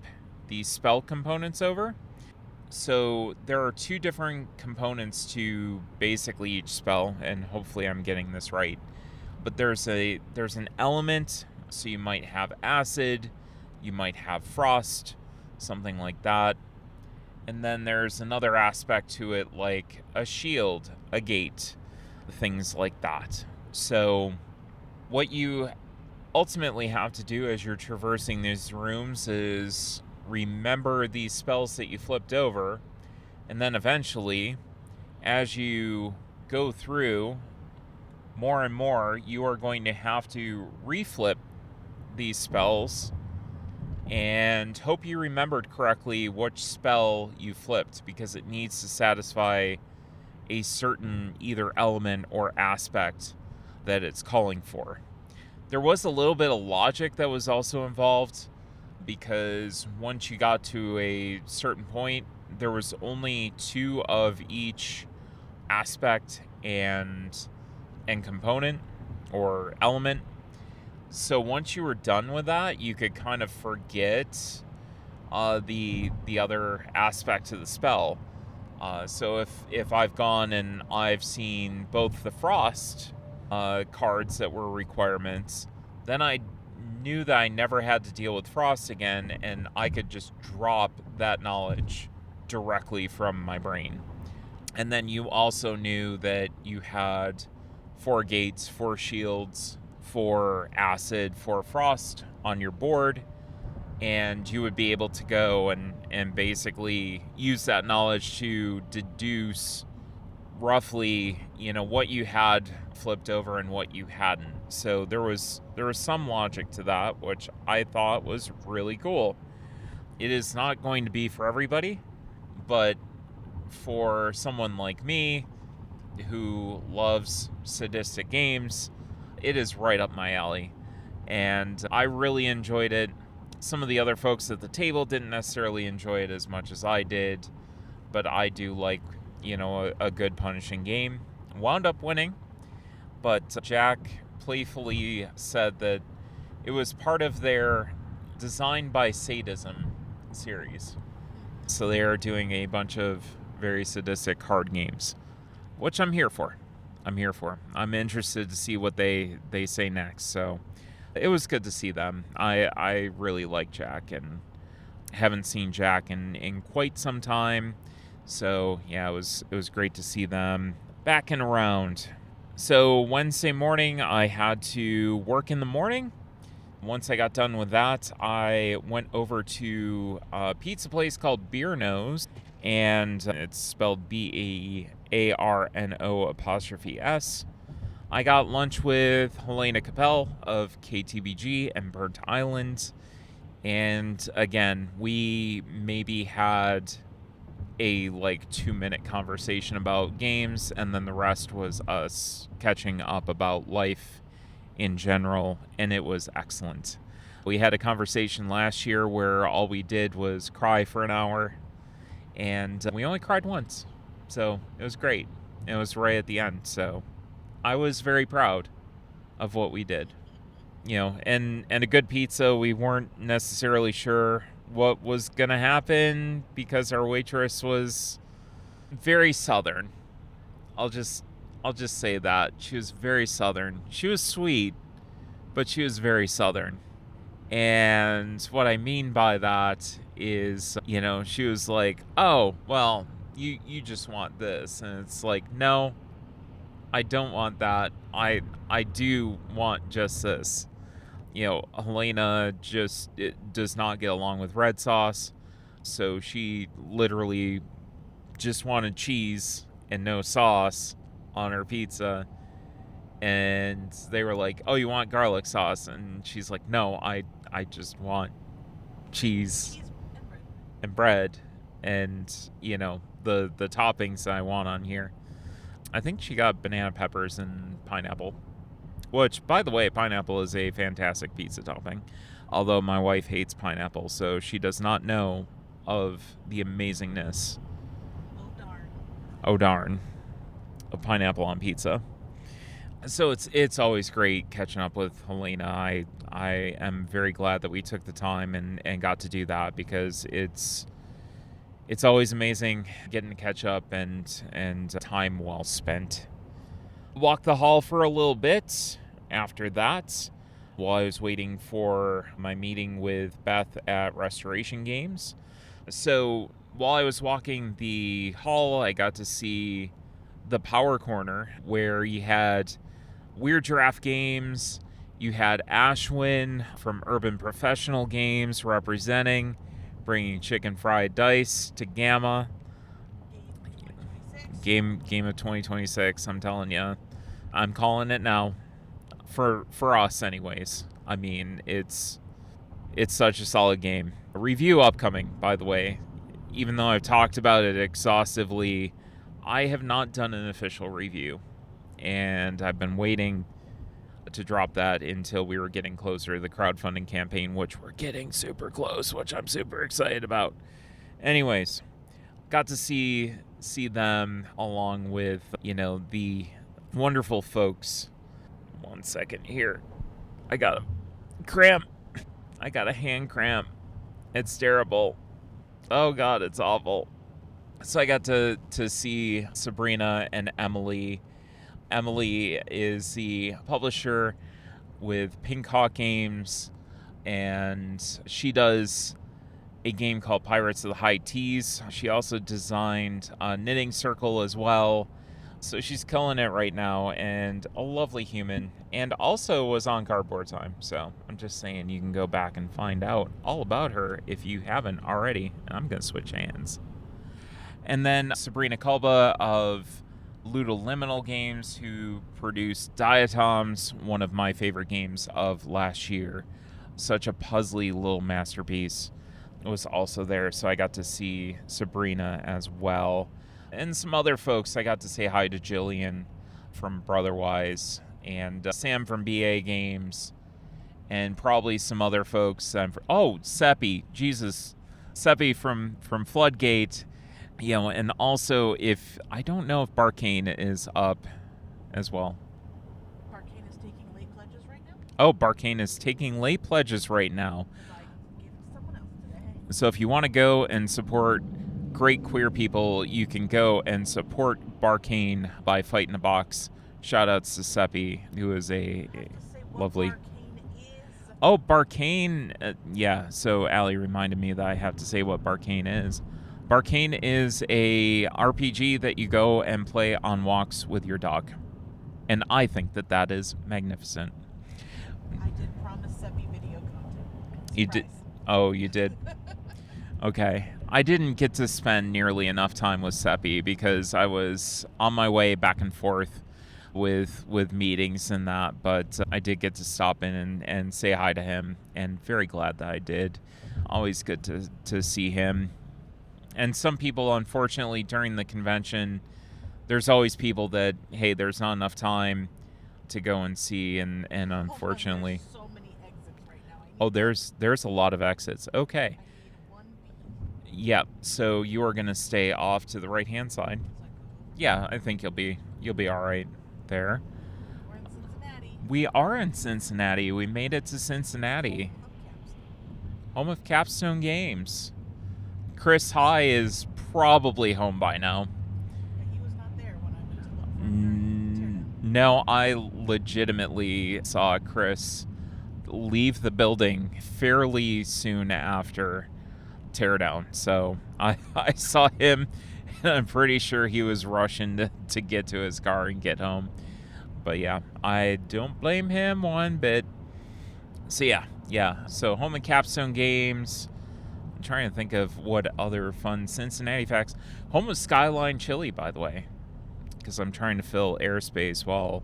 the spell components over. So there are two different components to basically each spell, and hopefully I'm getting this right. But there's an element, so you might have acid, you might have frost, something like that. And then there's another aspect to it, like a shield, a gate, things like that. So what you ultimately have to do as you're traversing these rooms is remember these spells that you flipped over, and then eventually, as you go through more and more, you are going to have to reflip these spells and hope you remembered correctly which spell you flipped, because it needs to satisfy a certain either element or aspect that it's calling for. There was a little bit of logic that was also involved, because once you got to a certain point, there was only two of each aspect and component or element. So once you were done with that, you could kind of forget the other aspect of the spell. So if I've gone and I've seen both the frost cards that were requirements, then I knew that I never had to deal with frost again, and I could just drop that knowledge directly from my brain. And then you also knew that you had 4 gates, 4 shields, 4 acid, 4 frost on your board, and you would be able to go and basically use that knowledge to deduce roughly, what you had flipped over and what you hadn't. So there was some logic to that, which I thought was really cool. It is not going to be for everybody, but for someone like me who loves sadistic games, it is right up my alley. And I really enjoyed it. Some of the other folks at the table didn't necessarily enjoy it as much as I did, but I do like, a good punishing game. Wound up winning, but Jack playfully said that it was part of their Design by Sadism series. So they are doing a bunch of very sadistic card games, which I'm here for. I'm interested to see what they say next. So it was good to see them. I really like Jack and haven't seen Jack in quite some time. So yeah, it was great to see them back and around. So Wednesday morning, I had to work in the morning. Once I got done with that, I went over to a pizza place called Beer Nose, and it's spelled BAARNO''S. I got lunch with Helena Capel of KTBG and Burnt Island, and again, we maybe had a 2-minute conversation about games, and then the rest was us catching up about life in general, and it was excellent. We had a conversation last year where all we did was cry for an hour, and we only cried once, so it was great. It was right at the end, so I was very proud of what we did. And a good pizza. We weren't necessarily sure what was gonna happen because our waitress was very southern. I'll just say that. She was very southern. She was sweet, but she was very southern. And what I mean by that is, she was like, "Oh, well, you just want this." And it's like, "No, I don't want that. I do want just this." Helena just does not get along with red sauce, so she literally just wanted cheese and no sauce on her pizza. And they were like, "Oh, you want garlic sauce?" And she's like, "No, I just want cheese and bread and the toppings that I want on here." I think she got banana peppers and pineapple, which, by the way, pineapple is a fantastic pizza topping, although my wife hates pineapple, so she does not know of the amazingness, oh darn, of pineapple on pizza. So it's always great catching up with Helena. I am very glad that we took the time and got to do that, because it's always amazing getting to catch up and time well spent. Walked the hall for a little bit after that while I was waiting for my meeting with Beth at Restoration Games. So while I was walking the hall, I got to see the Power Corner, where you had Weird Giraffe Games, you had Ashwin from Urban Professional Games representing, bringing chicken fried dice to GAMA. Game of 2026, I'm telling you. I'm calling it now. For us anyways. I mean, it's such a solid game. A review upcoming, by the way. Even though I've talked about it exhaustively, I have not done an official review, and I've been waiting to drop that until we were getting closer to the crowdfunding campaign, which we're getting super close, which I'm super excited about. Anyways, got to see them along with, the wonderful folks. 1 second here. I got a cramp. I got a hand cramp. It's terrible. Oh God, it's awful. So I got to see Sabrina and Emily. Emily is the publisher with Pink Hawk Games, and she does a game called Pirates of the High Teas. She also designed a knitting circle as well. So she's killing it right now, and a lovely human, and also was on Cardboard Time. So I'm just saying, you can go back and find out all about her if you haven't already. And I'm going to switch hands. And then Sabrina Kulba of Ludoliminal Games, who produced Diatoms, one of my favorite games of last year. Such a puzzly little masterpiece. Was also there, so I got to see Sabrina as well. And some other folks. I got to say hi to Jillian from Brotherwise and Sam from BA Games and probably some other folks. Seppi. Jesus. Seppi from Floodgate. And also if I don't know if Barcane is up as well. Barcane is taking late pledges right now? Oh, Barcane is taking late pledges right now. I gave it to someone else today. So if you want to go and support great queer people, you can go and support Barcane by Fighting the Box. Shout outs to Seppi, who is a lovely... Oh, Barcane. Yeah, so Allie reminded me that I have to say what Barcane is. Barcane is a RPG that you go and play on walks with your dog. And I think that is magnificent. I did promise Seppi video content. You did? Oh, you did? Okay. I didn't get to spend nearly enough time with Seppi because I was on my way back and forth with meetings and that, but I did get to stop in and say hi to him, and very glad that I did. Always good to see him. And some people, unfortunately, during the convention, there's always people that, hey, there's not enough time to go and see, and unfortunately... There's so many exits right now. Oh, there's a lot of exits. Okay. I need one B. Yeah, so you are going to stay off to the right-hand side. Yeah, I think you'll be all right there. We're in Cincinnati. We are in Cincinnati. We made it to Cincinnati. Home of Capstone Games. Chris High is probably home by now. He was not there when I went to look for him. No, I legitimately saw Chris leave the building fairly soon after Teardown. So I saw him, and I'm pretty sure he was rushing to get to his car and get home. But yeah, I don't blame him one bit. So yeah. So home and Capstone Games. I'm trying to think of what other fun Cincinnati facts. Home of Skyline Chili, by the way, because I'm trying to fill airspace while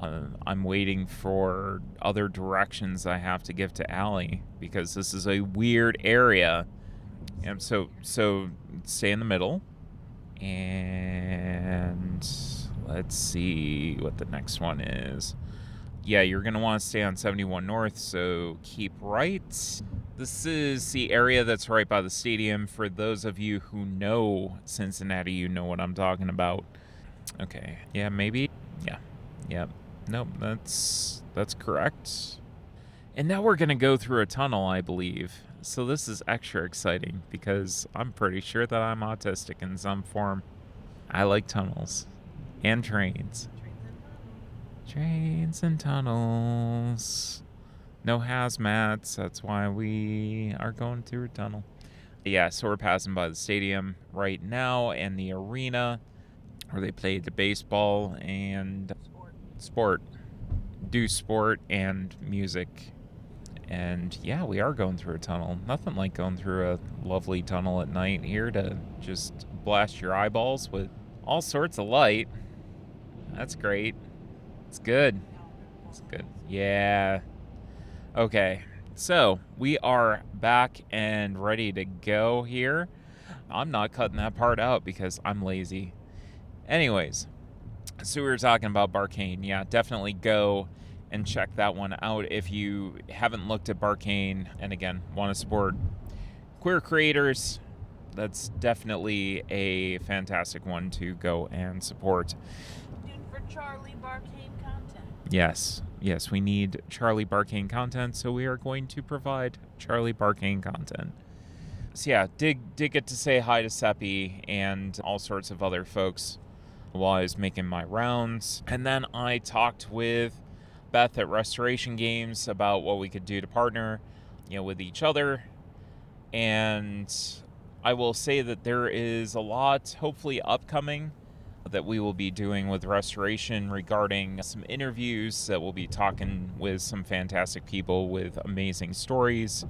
I'm waiting for other directions I have to give to Allie, because this is a weird area. And so stay in the middle. And let's see what the next one is. Yeah, you're going to want to stay on 71 North, so keep right. This is the area that's right by the stadium. For those of you who know Cincinnati, you know what I'm talking about. Okay, yeah, maybe. Yeah. Nope, that's correct. And now we're going to go through a tunnel, I believe. So this is extra exciting because I'm pretty sure that I'm autistic in some form. I like tunnels and trains. Trains and tunnels. No hazmats. That's why we are going through a tunnel. Yeah, so we're passing by the stadium right now and the arena where they play the baseball and sport. Do sport and music. And yeah, we are going through a tunnel. Nothing like going through a lovely tunnel at night here to just blast your eyeballs with all sorts of light. That's great. It's good. It's good. Yeah. Okay. So we are back and ready to go here. I'm not cutting that part out because I'm lazy. Anyways, so we were talking about Barcane. Yeah, definitely go and check that one out if you haven't looked at Barcane and again want to support queer creators. That's definitely a fantastic one to go and support. For Charlie Barcane content. Yes, we need Charlie Barcane content, so we are going to provide Charlie Barcane content. So yeah, did get to say hi to Seppi and all sorts of other folks while I was making my rounds. And then I talked with Beth at Restoration Games about what we could do to partner, with each other. And I will say that there is a lot, hopefully upcoming, that we will be doing with Restoration regarding some interviews that we'll be talking with some fantastic people with amazing stories,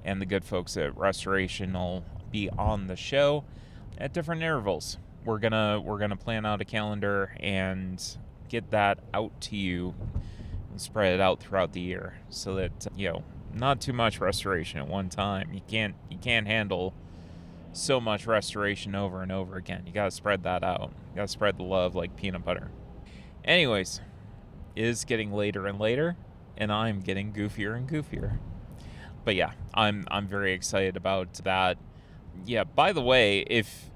and the good folks at Restoration will be on the show at different intervals. We're gonna plan out a calendar and get that out to you and spread it out throughout the year so that not too much Restoration at one time. You can't handle so much restoration over and over again. You gotta spread that out. You gotta spread the love like peanut butter. Anyways, it is getting later and later, and I'm getting goofier and goofier. But yeah, I'm very excited about that. Yeah, by the way, if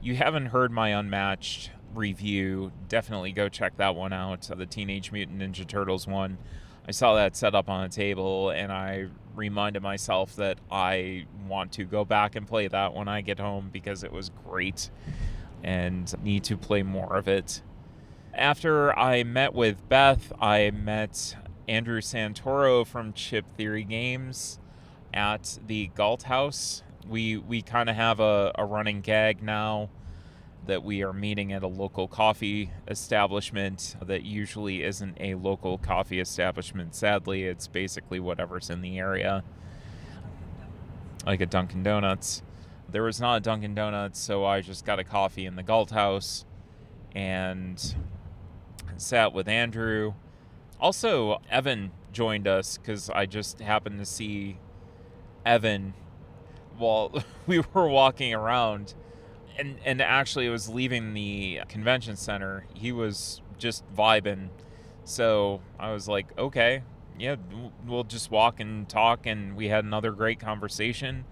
you haven't heard my Unmatched review, definitely go check that one out, the Teenage Mutant Ninja Turtles one. I saw that set up on a table, and I reminded myself that I want to go back and play that when I get home because it was great and need to play more of it. After I met with Beth, I met Andrew Santoro from Chip Theory Games at the Galt House. We kind of have a running gag now that we are meeting at a local coffee establishment that usually isn't a local coffee establishment. Sadly, it's basically whatever's in the area, like a Dunkin' Donuts. There was not a Dunkin' Donuts, so I just got a coffee in the Galt House and sat with Andrew. Also, Evan joined us because I just happened to see Evan while we were walking around. And actually, it was leaving the convention center. He was just vibing. So I was like, okay, yeah, we'll just walk and talk. And we had another great conversation.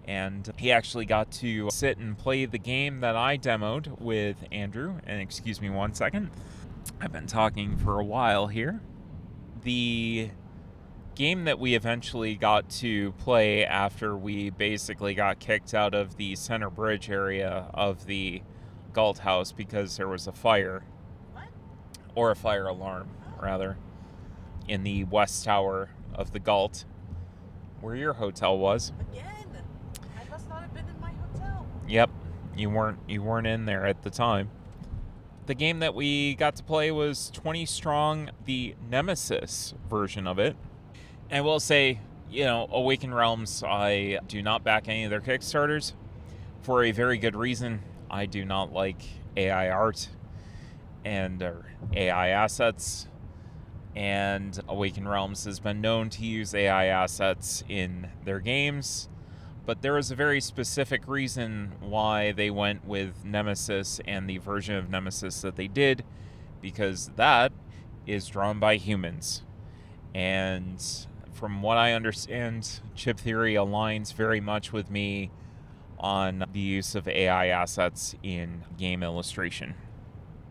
And he actually got to sit and play the game that I demoed with Andrew. And excuse me 1 second. I've been talking for a while here. The game that we eventually got to play after we basically got kicked out of the center bridge area of the Galt House because there was a fire. What? Or a fire alarm, rather, in the west tower of the Galt, where your hotel was. Again? I must not have been in my hotel. Yep, you weren't in there at the time. The game that we got to play was 20 Strong, the Nemesis version of it. And I will say, Awaken Realms, I do not back any of their Kickstarters for a very good reason. I do not like AI art or AI assets. And Awaken Realms has been known to use AI assets in their games. But there is a very specific reason why they went with Nemesis and the version of Nemesis that they did, because that is drawn by humans. And from what I understand, Chip Theory aligns very much with me on the use of AI assets in game illustration.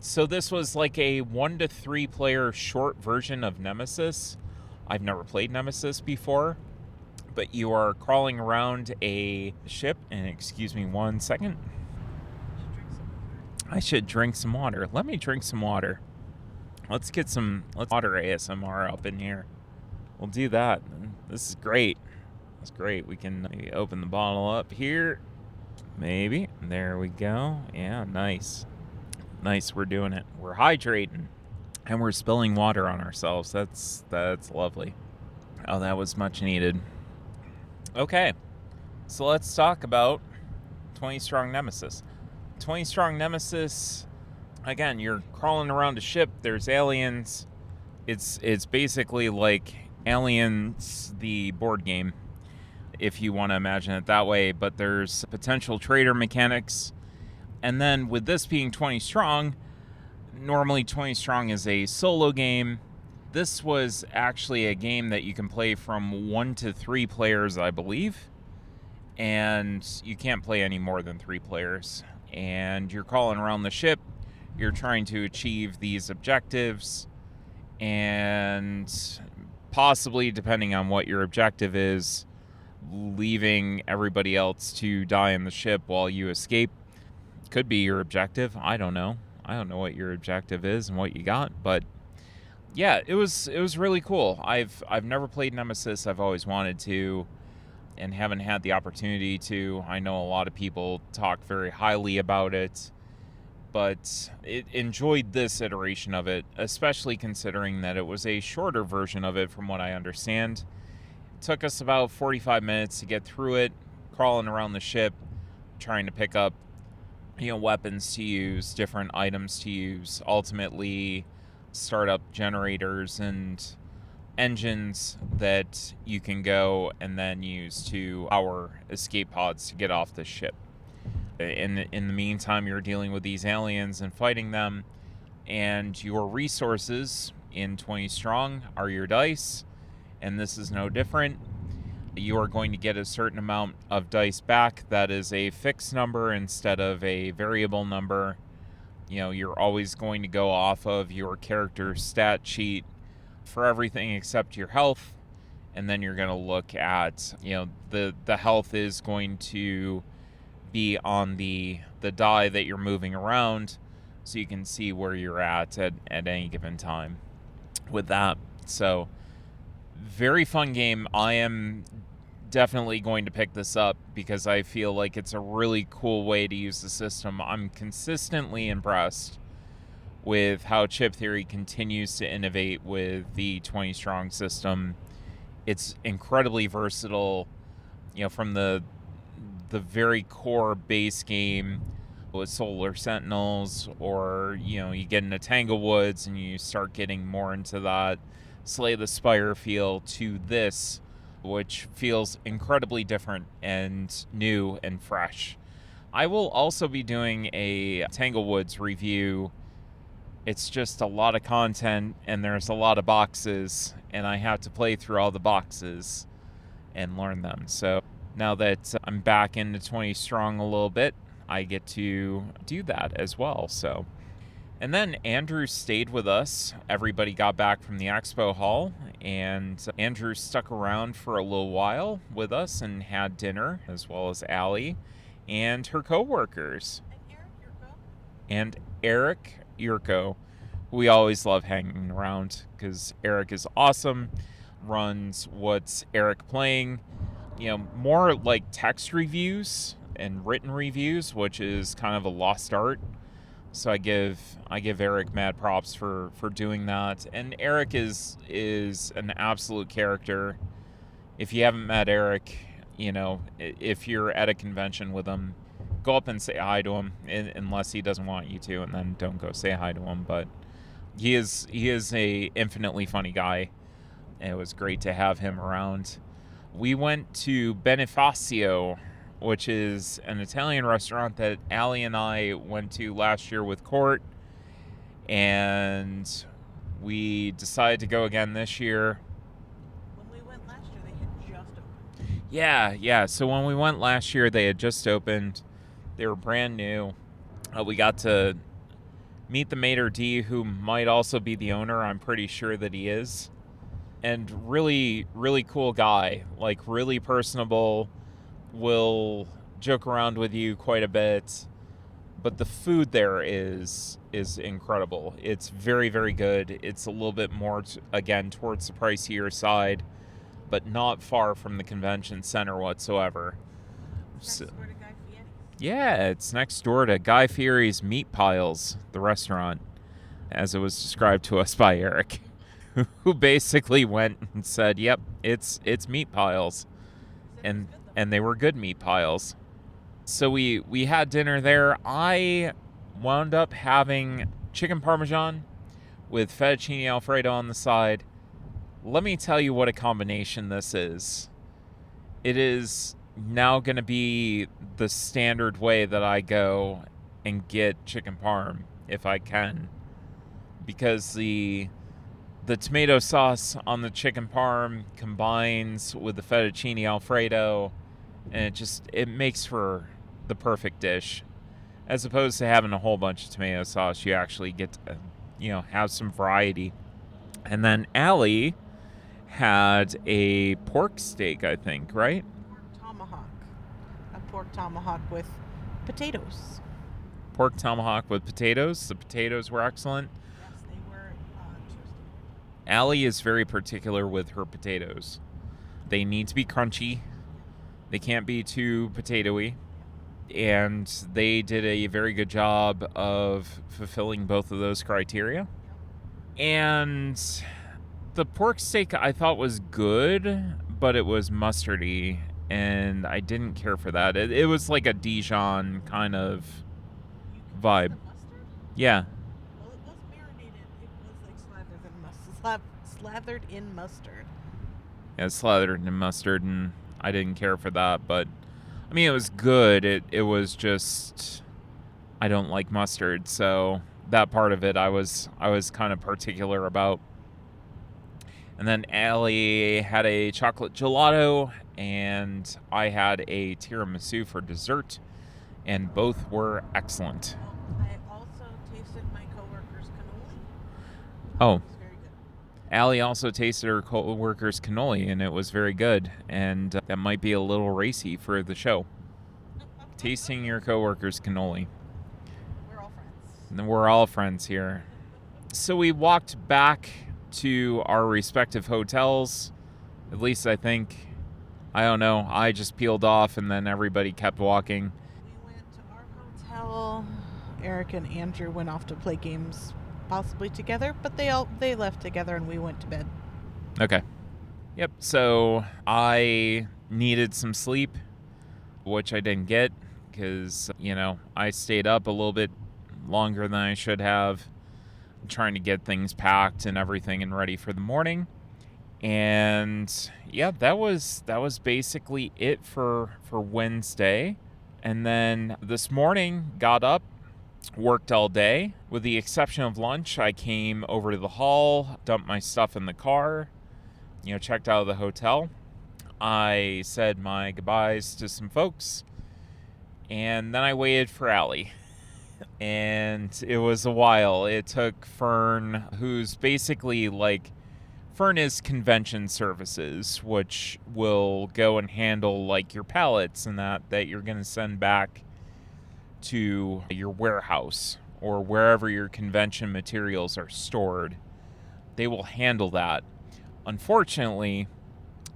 So this was like a 1 to 3 player short version of Nemesis. I've never played Nemesis before, but you are crawling around a ship, and excuse me 1 second. I should drink some water. Let me drink some water. Let's water ASMR up in here. We'll do that. This is great. That's great. We can maybe open the bottle up here. Maybe. There we go. Yeah, nice. Nice, we're doing it. We're hydrating. And we're spilling water on ourselves. That's lovely. Oh, that was much needed. Okay. So let's talk about 20 Strong Nemesis. 20 Strong Nemesis, again, you're crawling around a ship. There's aliens. It's basically like Aliens, the board game, if you want to imagine it that way, but there's potential trader mechanics. And then with this being 20 Strong, normally 20 Strong is a solo game. This was actually a game that you can play from 1 to 3 players, I believe. And you can't play any more than 3 players. And you're crawling around the ship. You're trying to achieve these objectives. And possibly, depending on what your objective is, leaving everybody else to die in the ship while you escape. Could be your objective. I don't know. I don't know what your objective is and what you got, but yeah, it was really cool. I've never played Nemesis. I've always wanted to and haven't had the opportunity to. I know a lot of people talk very highly about it, but enjoyed this iteration of it, especially considering that it was a shorter version of it from what I understand. It took us about 45 minutes to get through it, crawling around the ship, trying to pick up, weapons to use, different items to use, ultimately start up generators and engines that you can go and then use to power escape pods to get off the ship. In the meantime, you're dealing with these aliens and fighting them, and your resources in 20 Strong are your dice, and this is no different. You are going to get a certain amount of dice back that is a fixed number instead of a variable number. You're always going to go off of your character's stat sheet for everything except your health, and then you're going to look at, the health is going to be on the die that you're moving around, so you can see where you're at any given time with that. So, very fun game. I am definitely going to pick this up because I feel like it's a really cool way to use the system. I'm consistently impressed with how Chip Theory continues to innovate with the 20 Strong system. It's incredibly versatile, from the very core base game with Solar Sentinels, or you get into Tanglewoods and you start getting more into that Slay the Spire feel, to this, which feels incredibly different and new and fresh. I will also be doing a Tanglewoods review. It's just a lot of content and there's a lot of boxes, and I have to play through all the boxes and learn them. So now that I'm back into 20 Strong a little bit, I get to do that as well. So, and then Andrew stayed with us. Everybody got back from the expo hall, and Andrew stuck around for a little while with us and had dinner, as well as Allie and her co-workers. And Eric Yurko. We always love hanging around because Eric is awesome, runs What's Eric Playing, more like text reviews and written reviews, which is kind of a lost art. So I give Eric mad props for doing that. And Eric is an absolute character. If you haven't met Eric, if you're at a convention with him, go up and say hi to him, unless he doesn't want you to, and then don't go say hi to him. But he is a infinitely funny guy. And it was great to have him around. We went to Bonifacio, which is an Italian restaurant that Allie and I went to last year with Court, and we decided to go again this year. When we went last year, they had just opened. Yeah. So when we went last year, they had just opened. They were brand new. We got to meet the maitre d', who might also be the owner. I'm pretty sure that he is. And really, really cool guy. Like, really personable. Will joke around with you quite a bit. But the food there is incredible. It's very, very good. It's a little bit more, again, towards the pricier side, but not far from the convention center whatsoever. Next door to Guy Fieri's. Yeah, it's next door to Guy Fieri's Meat Piles, the restaurant, as it was described to us by Eric, who basically went and said, "Yep, it's meat piles," and they were good meat piles. So we had dinner there. I wound up having chicken parmesan with fettuccine alfredo on the side. Let me tell you what a combination this is. It is now going to be the standard way that I go and get chicken parm if I can, because the tomato sauce on the chicken parm combines with the fettuccine alfredo, and it makes for the perfect dish. As opposed to having a whole bunch of tomato sauce, you actually get to, have some variety. And then Allie had a pork steak, I think, right? Tomahawk. A pork tomahawk with potatoes. Pork tomahawk with potatoes. The potatoes were excellent. Yes, they were toasted. Allie is very particular with her potatoes. They need to be crunchy. They can't be too potatoey. And they did a very good job of fulfilling both of those criteria. And the pork steak I thought was good, but it was mustardy, and I didn't care for that. It was like a Dijon kind of vibe. The mustard? Yeah. Well, it was marinated. It was like slathered in mustard. Yeah, slathered in mustard, and I didn't care for that, but I mean, it was good. It was just I don't like mustard, so that part of it I was kind of particular about. And then Allie had a chocolate gelato, and I had a tiramisu for dessert, and both were excellent. I also tasted my coworker's cannoli. Oh, It was very good. Allie also tasted her co-worker's cannoli, and it was very good. And that might be a little racy for the show. Tasting your co-worker's cannoli. We're all friends. And we're all friends here. So we walked back to our respective hotels. At least I think. I don't know. I just peeled off, and then everybody kept walking. We went to our hotel. Eric and Andrew went off to play games, possibly together, but they left together and we went to bed. Okay. Yep. So I needed some sleep, which I didn't get because, I stayed up a little bit longer than I should have, trying to get things packed and everything and ready for the morning. And yeah, that was basically it for Wednesday. And then this morning, got up, worked all day. With the exception of lunch, I came over to the hall, dumped my stuff in the car, checked out of the hotel. I said my goodbyes to some folks, and then I waited for Allie. And it was a while. It took Fern, who's basically like, Fern is convention services, which will go and handle like your pallets and that you're going to send back to your warehouse or wherever your convention materials are stored. They will handle that. Unfortunately,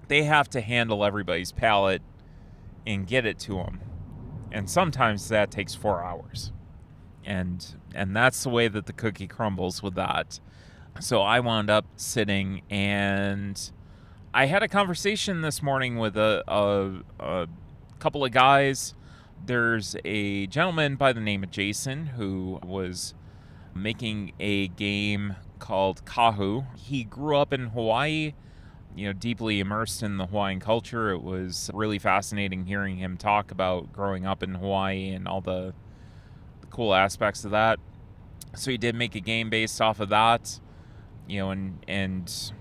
they have to handle everybody's pallet and get it to them. And sometimes that takes 4 hours. And that's the way that the cookie crumbles with that. So I wound up sitting, and I had a conversation this morning with a couple of guys. There's a gentleman by the name of Jason who was making a game called Kahu. He grew up in Hawaii, deeply immersed in the Hawaiian culture. It was really fascinating hearing him talk about growing up in Hawaii and all the cool aspects of that. So he did make a game based off of that, and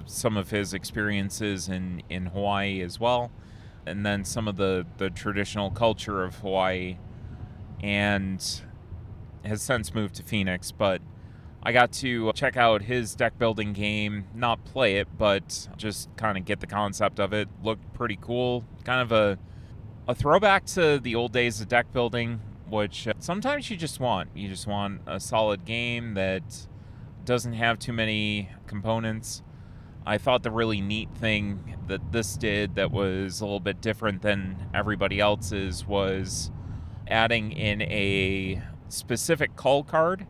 some of his experiences in Hawaii as well, and then some of the traditional culture of Hawaii, and has since moved to Phoenix. But I got to check out his deck building game, not play it, but just kind of get the concept of it. Looked pretty cool, kind of a throwback to the old days of deck building, which sometimes you just want. You just want a solid game that doesn't have too many components. I thought the really neat thing that this did that was a little bit different than everybody else's was adding in a specific call card.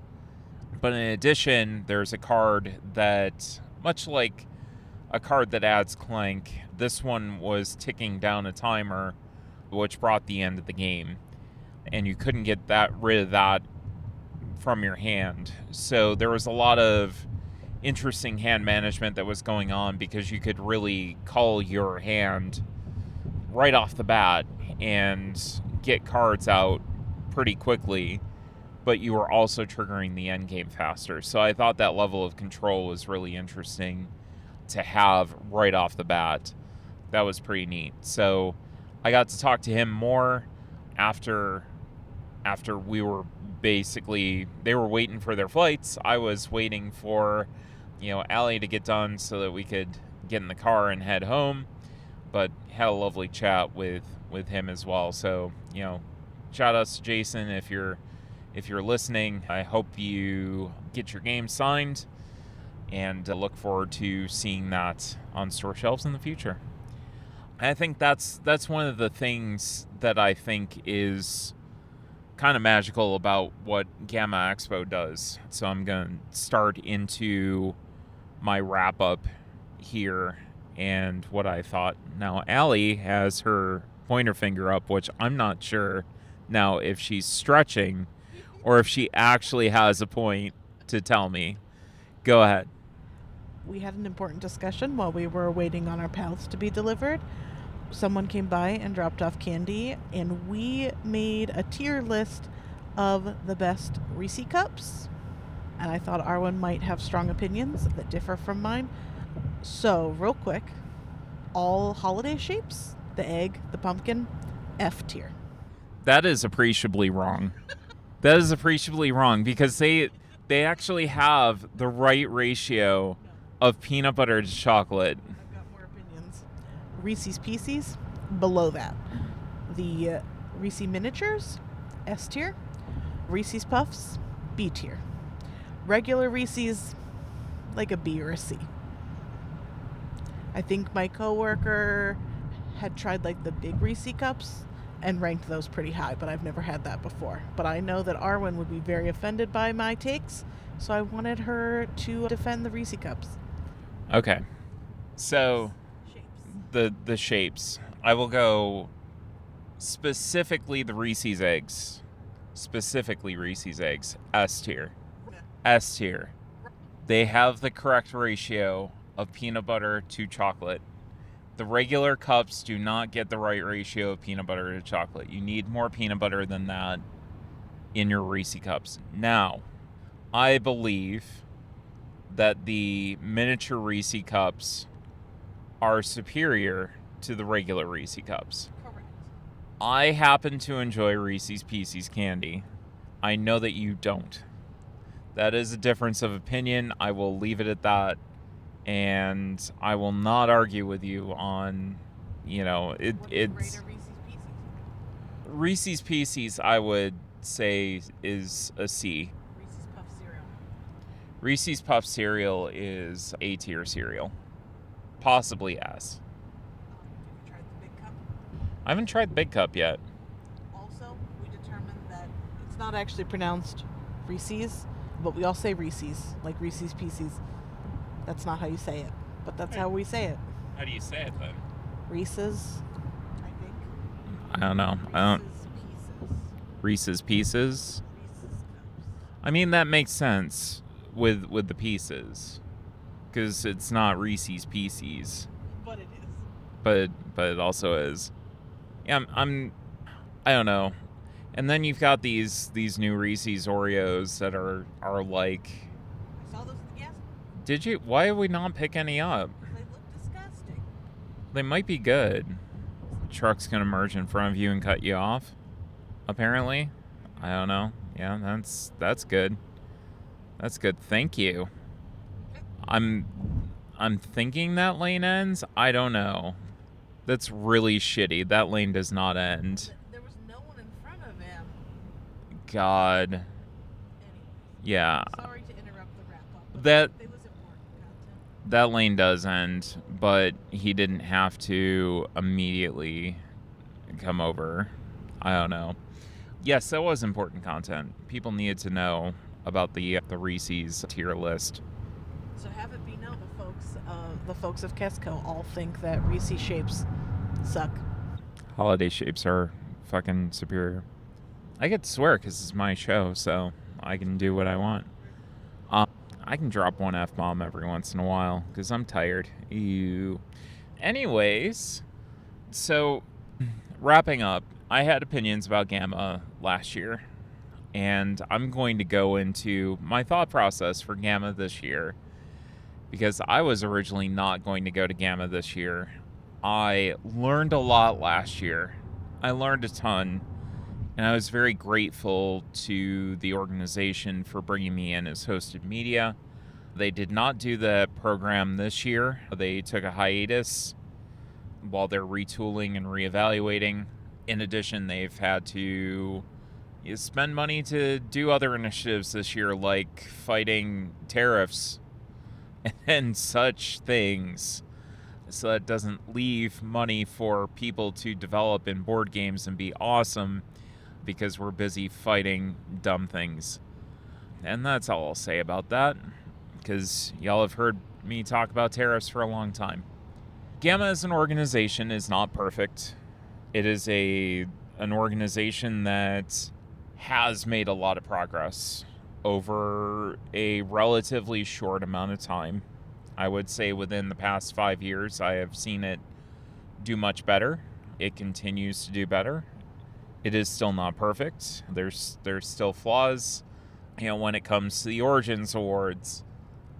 But in addition, there's a card that, much like a card that adds clank, this one was ticking down a timer, which brought the end of the game. And you couldn't get rid of that from your hand. So there was a lot of interesting hand management that was going on, because you could really call your hand right off the bat and get cards out pretty quickly, but you were also triggering the end game faster. So I thought that level of control was really interesting to have right off the bat. That was pretty neat. So I got to talk to him more after we were they were waiting for their flights. I was waiting for, Allie to get done so that we could get in the car and head home, but had a lovely chat with him as well. So, shout outs to Jason if you're listening. I hope you get your game signed, and look forward to seeing that on store shelves in the future. I think that's one of the things that I think is kind of magical about what GAMA Expo does. So I'm going to start into my wrap up here and what I thought. Now, Allie has her pointer finger up, which I'm not sure now if she's stretching or if she actually has a point to tell me. Go ahead. We had an important discussion while we were waiting on our pallets to be delivered. someone came by and dropped off candy, and we made a tier list of the best Reese cups. And I thought Arwen might have strong opinions that differ from mine. So, real quick, all holiday shapes, the egg, the pumpkin, F tier. That is appreciably wrong. That is appreciably wrong because they actually have the right ratio of peanut butter to chocolate. I've got more opinions. Reese's Pieces, below that. The Reese Miniatures, S tier. Reese's Puffs, B tier. Regular Reese's, like a B or a C. I think my coworker had tried like the big Reese cups and ranked those pretty high, but I've never had that before. But I know that Arwen would be very offended by my takes, so I wanted her to defend the Reese cups. Okay. So Shapes. the shapes. I will go specifically the Reese's eggs. Specifically Reese's eggs. S tier. S tier. They have the correct ratio of peanut butter to chocolate. The regular cups do not get the right ratio of peanut butter to chocolate. You need more peanut butter than that in your Reese cups. Now, I believe that the miniature Reese cups are superior to the regular Reese cups. Correct. I happen to enjoy Reese's Pieces candy. I know that you don't. That is a difference of opinion. I will leave it at that. And I will not argue with you on, it's Reese's Pieces? Reese's Pieces. I would say is a C. Reese's Puff cereal. Reese's Puff cereal is A tier cereal, possibly S. Have you tried the big cup? I haven't tried Big Cup yet. Also, we determined that it's not actually pronounced Reese's, but we all say Reese's, like Reese's Pieces. That's not how you say it, but that's how we say it. How do you say it then? Reese's, I think. I don't know. Reese's Pieces. Reese's Cups. I mean, that makes sense with the pieces, because it's not Reese's Pieces, But it is. but it also is. Yeah, I don't know. And then you've got these new Reese's Oreos that are like. I saw those at the gas. Did you? Why did we not pick any up? They look disgusting. They might be good. The truck's gonna merge in front of you and cut you off. Apparently, I don't know. Yeah, that's good. That's good. Thank you. I'm thinking that lane ends. I don't know. That's really shitty. That lane does not end. There was no one in front of him. God. Anyway, Yeah. sorry to interrupt the wrap up. But That it was important content. that lane does end, but he didn't have to immediately come over. I don't know. Yes, that was important content. People needed to know about the Reese's tier list. So have it be known, the folks of Kesco all think that Reese shapes suck. Holiday shapes are fucking superior. I get to swear because it's my show, so I can do what I want. I can drop one F-bomb every once in a while because I'm tired. Ew. Anyways, so wrapping up, I had opinions about GAMA last year, and I'm going to go into my thought process for GAMA this year because I was originally not going to go to GAMA this year. I learned a lot last year. I learned a ton, and I was very grateful to the organization for bringing me in as hosted media. They did not do the program this year. They took a hiatus while they're retooling and reevaluating. In addition, they've had to spend money to do other initiatives this year, like fighting tariffs and such things. So that doesn't leave money for people to develop in board games and be awesome because we're busy fighting dumb things. And that's all I'll say about that, because y'all have heard me talk about tariffs for a long time. GAMA as an organization is not perfect. It is an organization that has made a lot of progress over a relatively short amount of time. I would say within the past 5 years, I have seen it do much better. It continues to do better. It is still not perfect. There's still flaws. When it comes to the Origins Awards,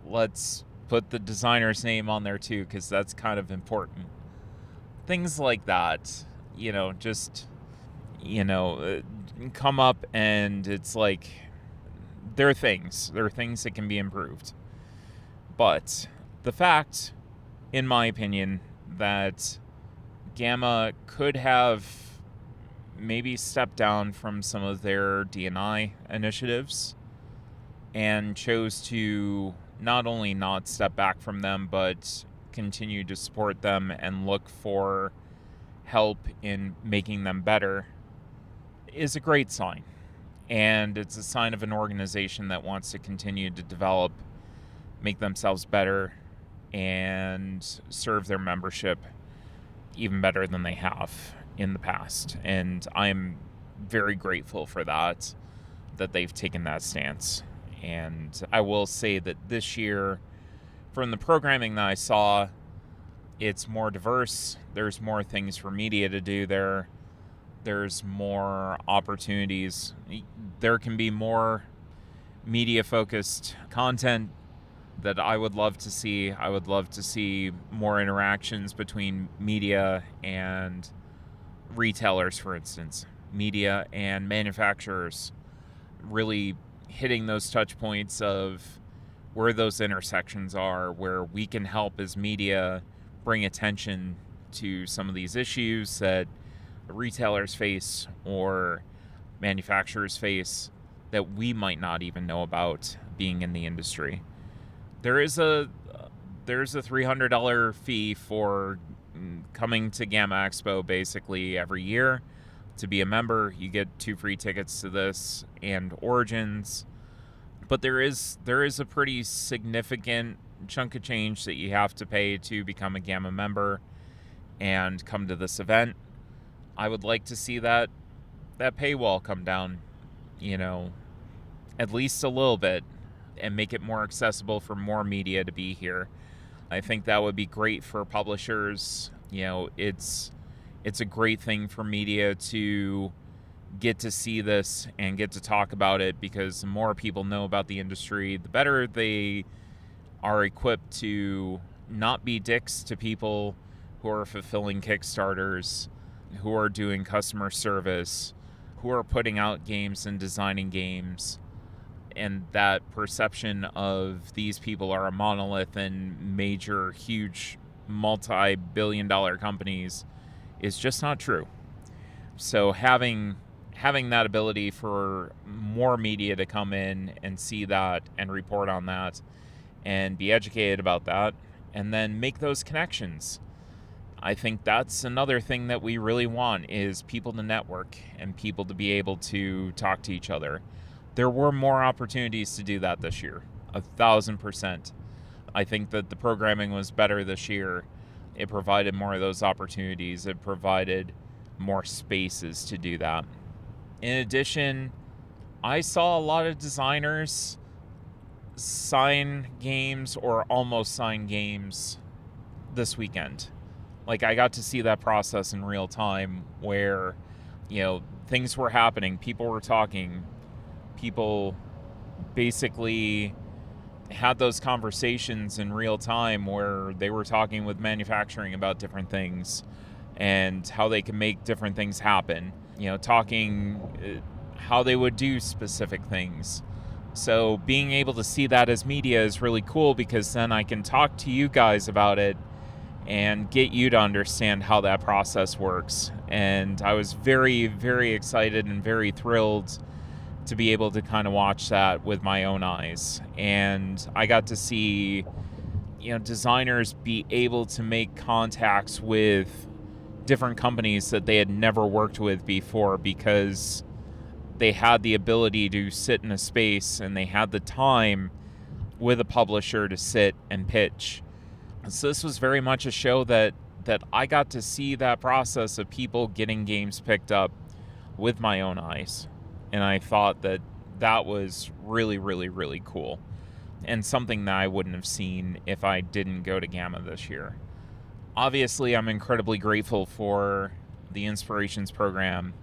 let's put the designer's name on there too, because that's kind of important. Things like that, just, come up, and it's like, there are things that can be improved. But the fact, in my opinion, that GAMA could have maybe stepped down from some of their D&I initiatives and chose to not only not step back from them, but continue to support them and look for help in making them better, is a great sign. And it's a sign of an organization that wants to continue to develop, make themselves better, and serve their membership even better than they have in the past. And I'm very grateful for that they've taken that stance. And I will say that this year, from the programming that I saw, it's more diverse. There's more things for media to do there. There's more opportunities. There can be more media-focused content that I would love to see. I would love to see more interactions between media and retailers, for instance. Media and manufacturers, really hitting those touch points of where those intersections are, where we can help as media bring attention to some of these issues that retailers face or manufacturers face that we might not even know about being in the industry. There's a $300 fee for coming to GAMA Expo basically every year. To be a member, you get 2 free tickets to this and Origins. But there is a pretty significant chunk of change that you have to pay to become a GAMA member and come to this event. I would like to see that paywall come down, at least a little bit, and make it more accessible for more media to be here. I think that would be great for publishers. It's a great thing for media to get to see this and get to talk about it, because the more people know about the industry, the better they are equipped to not be dicks to people who are fulfilling Kickstarters, who are doing customer service, who are putting out games and designing games. And that perception of these people are a monolith and major, huge, multi-billion-dollar companies is just not true. So having that ability for more media to come in and see that and report on that and be educated about that and then make those connections. I think that's another thing that we really want, is people to network and people to be able to talk to each other. There were more opportunities to do that this year, 1,000%. I think that the programming was better this year. It provided more of those opportunities. It provided more spaces to do that. In addition, I saw a lot of designers sign games or almost sign games this weekend. Like, I got to see that process in real time where, things were happening. People were talking. People basically had those conversations in real time where they were talking with manufacturing about different things and how they can make different things happen. Talking how they would do specific things. So being able to see that as media is really cool, because then I can talk to you guys about it and get you to understand how that process works. And I was very, very excited and very thrilled to be able to kind of watch that with my own eyes. And I got to see, designers be able to make contacts with different companies that they had never worked with before, because they had the ability to sit in a space and they had the time with a publisher to sit and pitch. So this was very much a show that I got to see that process of people getting games picked up with my own eyes. And I thought that was really, really, really cool. And something that I wouldn't have seen if I didn't go to GAMA this year. obviously, I'm incredibly grateful for the Inspirations program.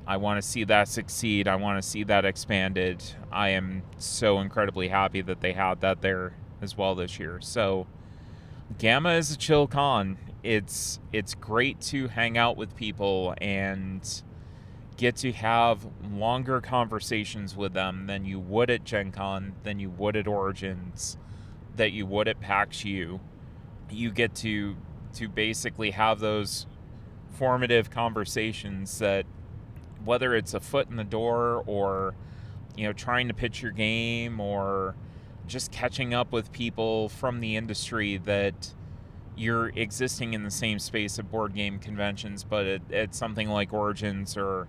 I want to see that succeed. I want to see that expanded. I am so incredibly happy that they had that there as well this year. So GAMA is a chill con. It's great to hang out with people and get to have longer conversations with them than you would at Gen Con, than you would at Origins, that you would at PAX U. You get to basically have those formative conversations that, whether it's a foot in the door or trying to pitch your game or just catching up with people from the industry, that you're existing in the same space at board game conventions, but at something like Origins or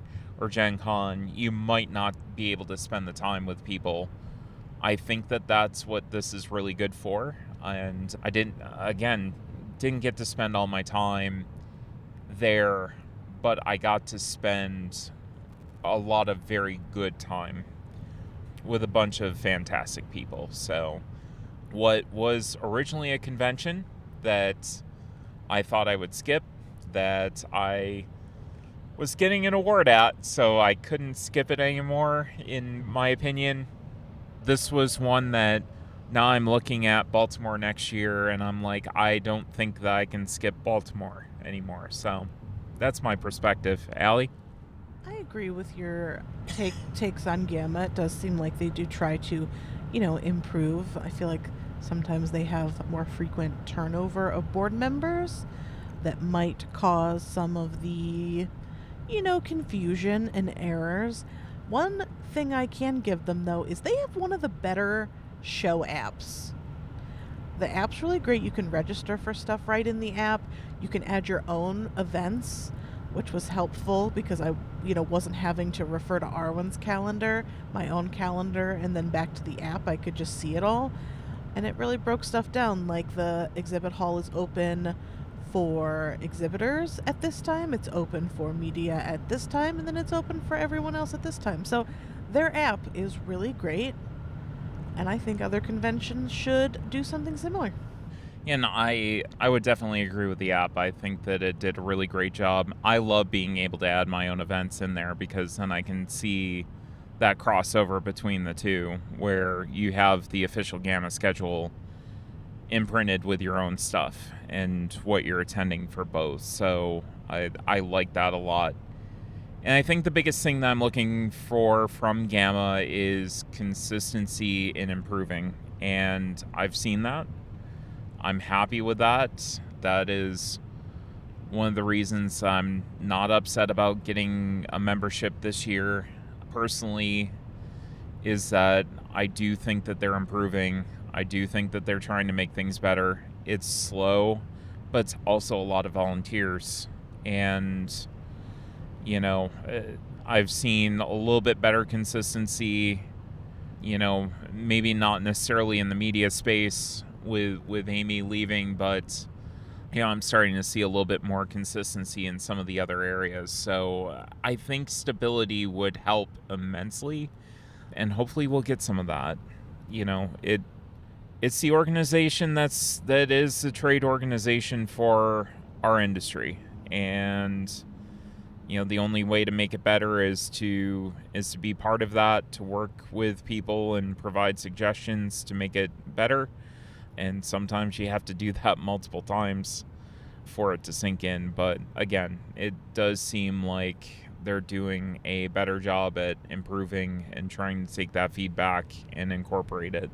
Gen Con, you might not be able to spend the time with people. I think that that's what this is really good for. And I didn't get to spend all my time there, but I got to spend a lot of very good time with a bunch of fantastic people. So what was originally a convention that I thought I would skip, that I was getting an award at, so I couldn't skip it anymore, in my opinion. This was one that now I'm looking at Baltimore next year, and I'm like, I don't think that I can skip Baltimore anymore. So that's my perspective. Allie? I agree with your takes on GAMA. It does seem like they do try to, improve. I feel like sometimes they have more frequent turnover of board members that might cause some of the, confusion and errors. One thing I can give them, though, is they have one of the better show apps. The app's really great. You can register for stuff right in the app. You can add your own events, which was helpful because I, wasn't having to refer to Arwen's calendar, my own calendar, and then back to the app. I could just see it all. And it really broke stuff down. Like, the exhibit hall is open for exhibitors at this time, it's open for media at this time, and then it's open for everyone else at this time. So their app is really great, and I think other conventions should do something similar. And I would definitely agree with the app. I think that it did a really great job. I love being able to add my own events in there, because then I can see that crossover between the two, where you have the official GAMA schedule imprinted with your own stuff and what you're attending for both. So I like that a lot. And I think the biggest thing that I'm looking for from GAMA is consistency in improving. And I've seen that. I'm happy with that. That is one of the reasons I'm not upset about getting a membership this year, personally, is that I do think that they're improving. I do think that they're trying to make things better. It's slow, but it's also a lot of volunteers. And, I've seen a little bit better consistency, maybe not necessarily in the media space with Amy leaving, but, I'm starting to see a little bit more consistency in some of the other areas. So I think stability would help immensely, and hopefully we'll get some of that. It's the organization that is the trade organization for our industry, and the only way to make it better is to be part of that, to work with people and provide suggestions to make it better. And sometimes you have to do that multiple times for it to sink in. But again, it does seem like they're doing a better job at improving and trying to take that feedback and incorporate it.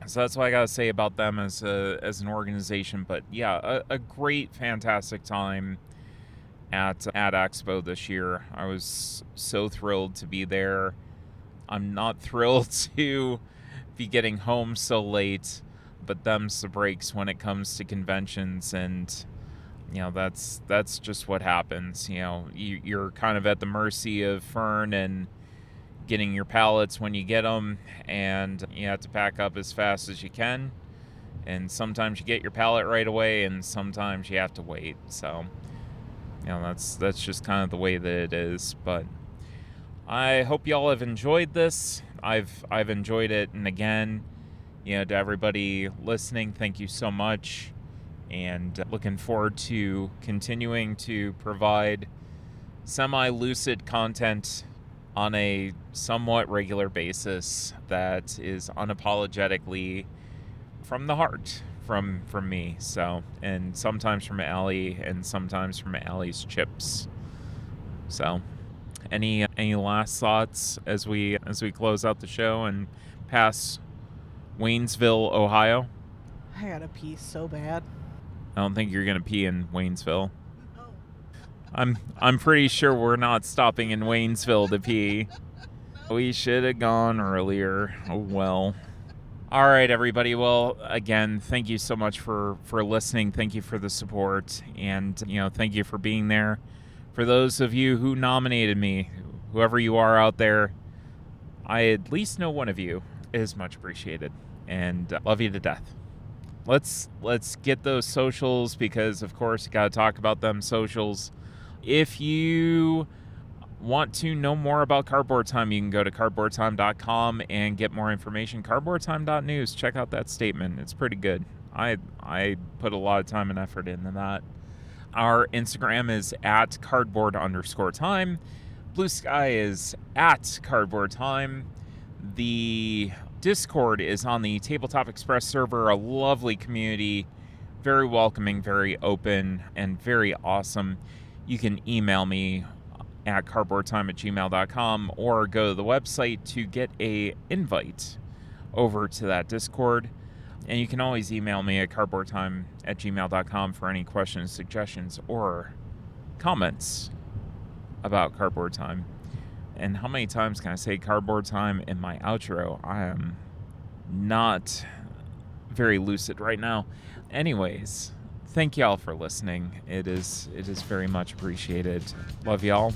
So that's what I gotta say about them as an organization. But yeah, a great, fantastic time at Expo this year. I was so thrilled to be there. I'm not thrilled to be getting home so late, but them's the breaks when it comes to conventions, and that's just what happens. You're kind of at the mercy of Fern and getting your pallets when you get them, and you have to pack up as fast as you can. And sometimes you get your pallet right away, and sometimes you have to wait. So, that's just kind of the way that it is. But I hope y'all have enjoyed this. I've enjoyed it, and again, to everybody listening, thank you so much. and looking forward to continuing to provide semi-lucid content on a somewhat regular basis that is unapologetically from the heart from me. So, and sometimes from Allie and sometimes from Allie's chips. So, any last thoughts as we close out the show and pass Waynesville, Ohio? I gotta pee so bad. I don't think you're gonna pee in Waynesville. No. I'm pretty sure we're not stopping in Waynesville to pee. We should have gone earlier. Oh well. All right, everybody. Well, again, thank you so much for listening. Thank you for the support, and thank you for being there. For those of you who nominated me, whoever you are out there, I at least know one of you is much appreciated, and love you to death. Let's get those socials, because of course you got to talk about them socials. If you want to know more about Cardboard Time, you can go to cardboardtime.com and get more information. Cardboardtime.news. Check out that statement. It's pretty good. I put a lot of time and effort into that. Our Instagram is at cardboard_time. Blue Sky is at Cardboard Time. The Discord is on the Tabletop Express server, a lovely community, very welcoming, very open, and very awesome. You can email me at cardboardtime@gmail.com or go to the website to get a invite over to that Discord. And you can always email me at cardboardtime@gmail.com for any questions, suggestions, or comments about Cardboard Time. And how many times can I say Cardboard Time in my outro? I am not very lucid right now. Anyways, thank y'all for listening. It is very much appreciated. Love y'all.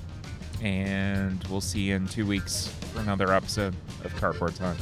And we'll see you in 2 weeks for another episode of Cardboard Time.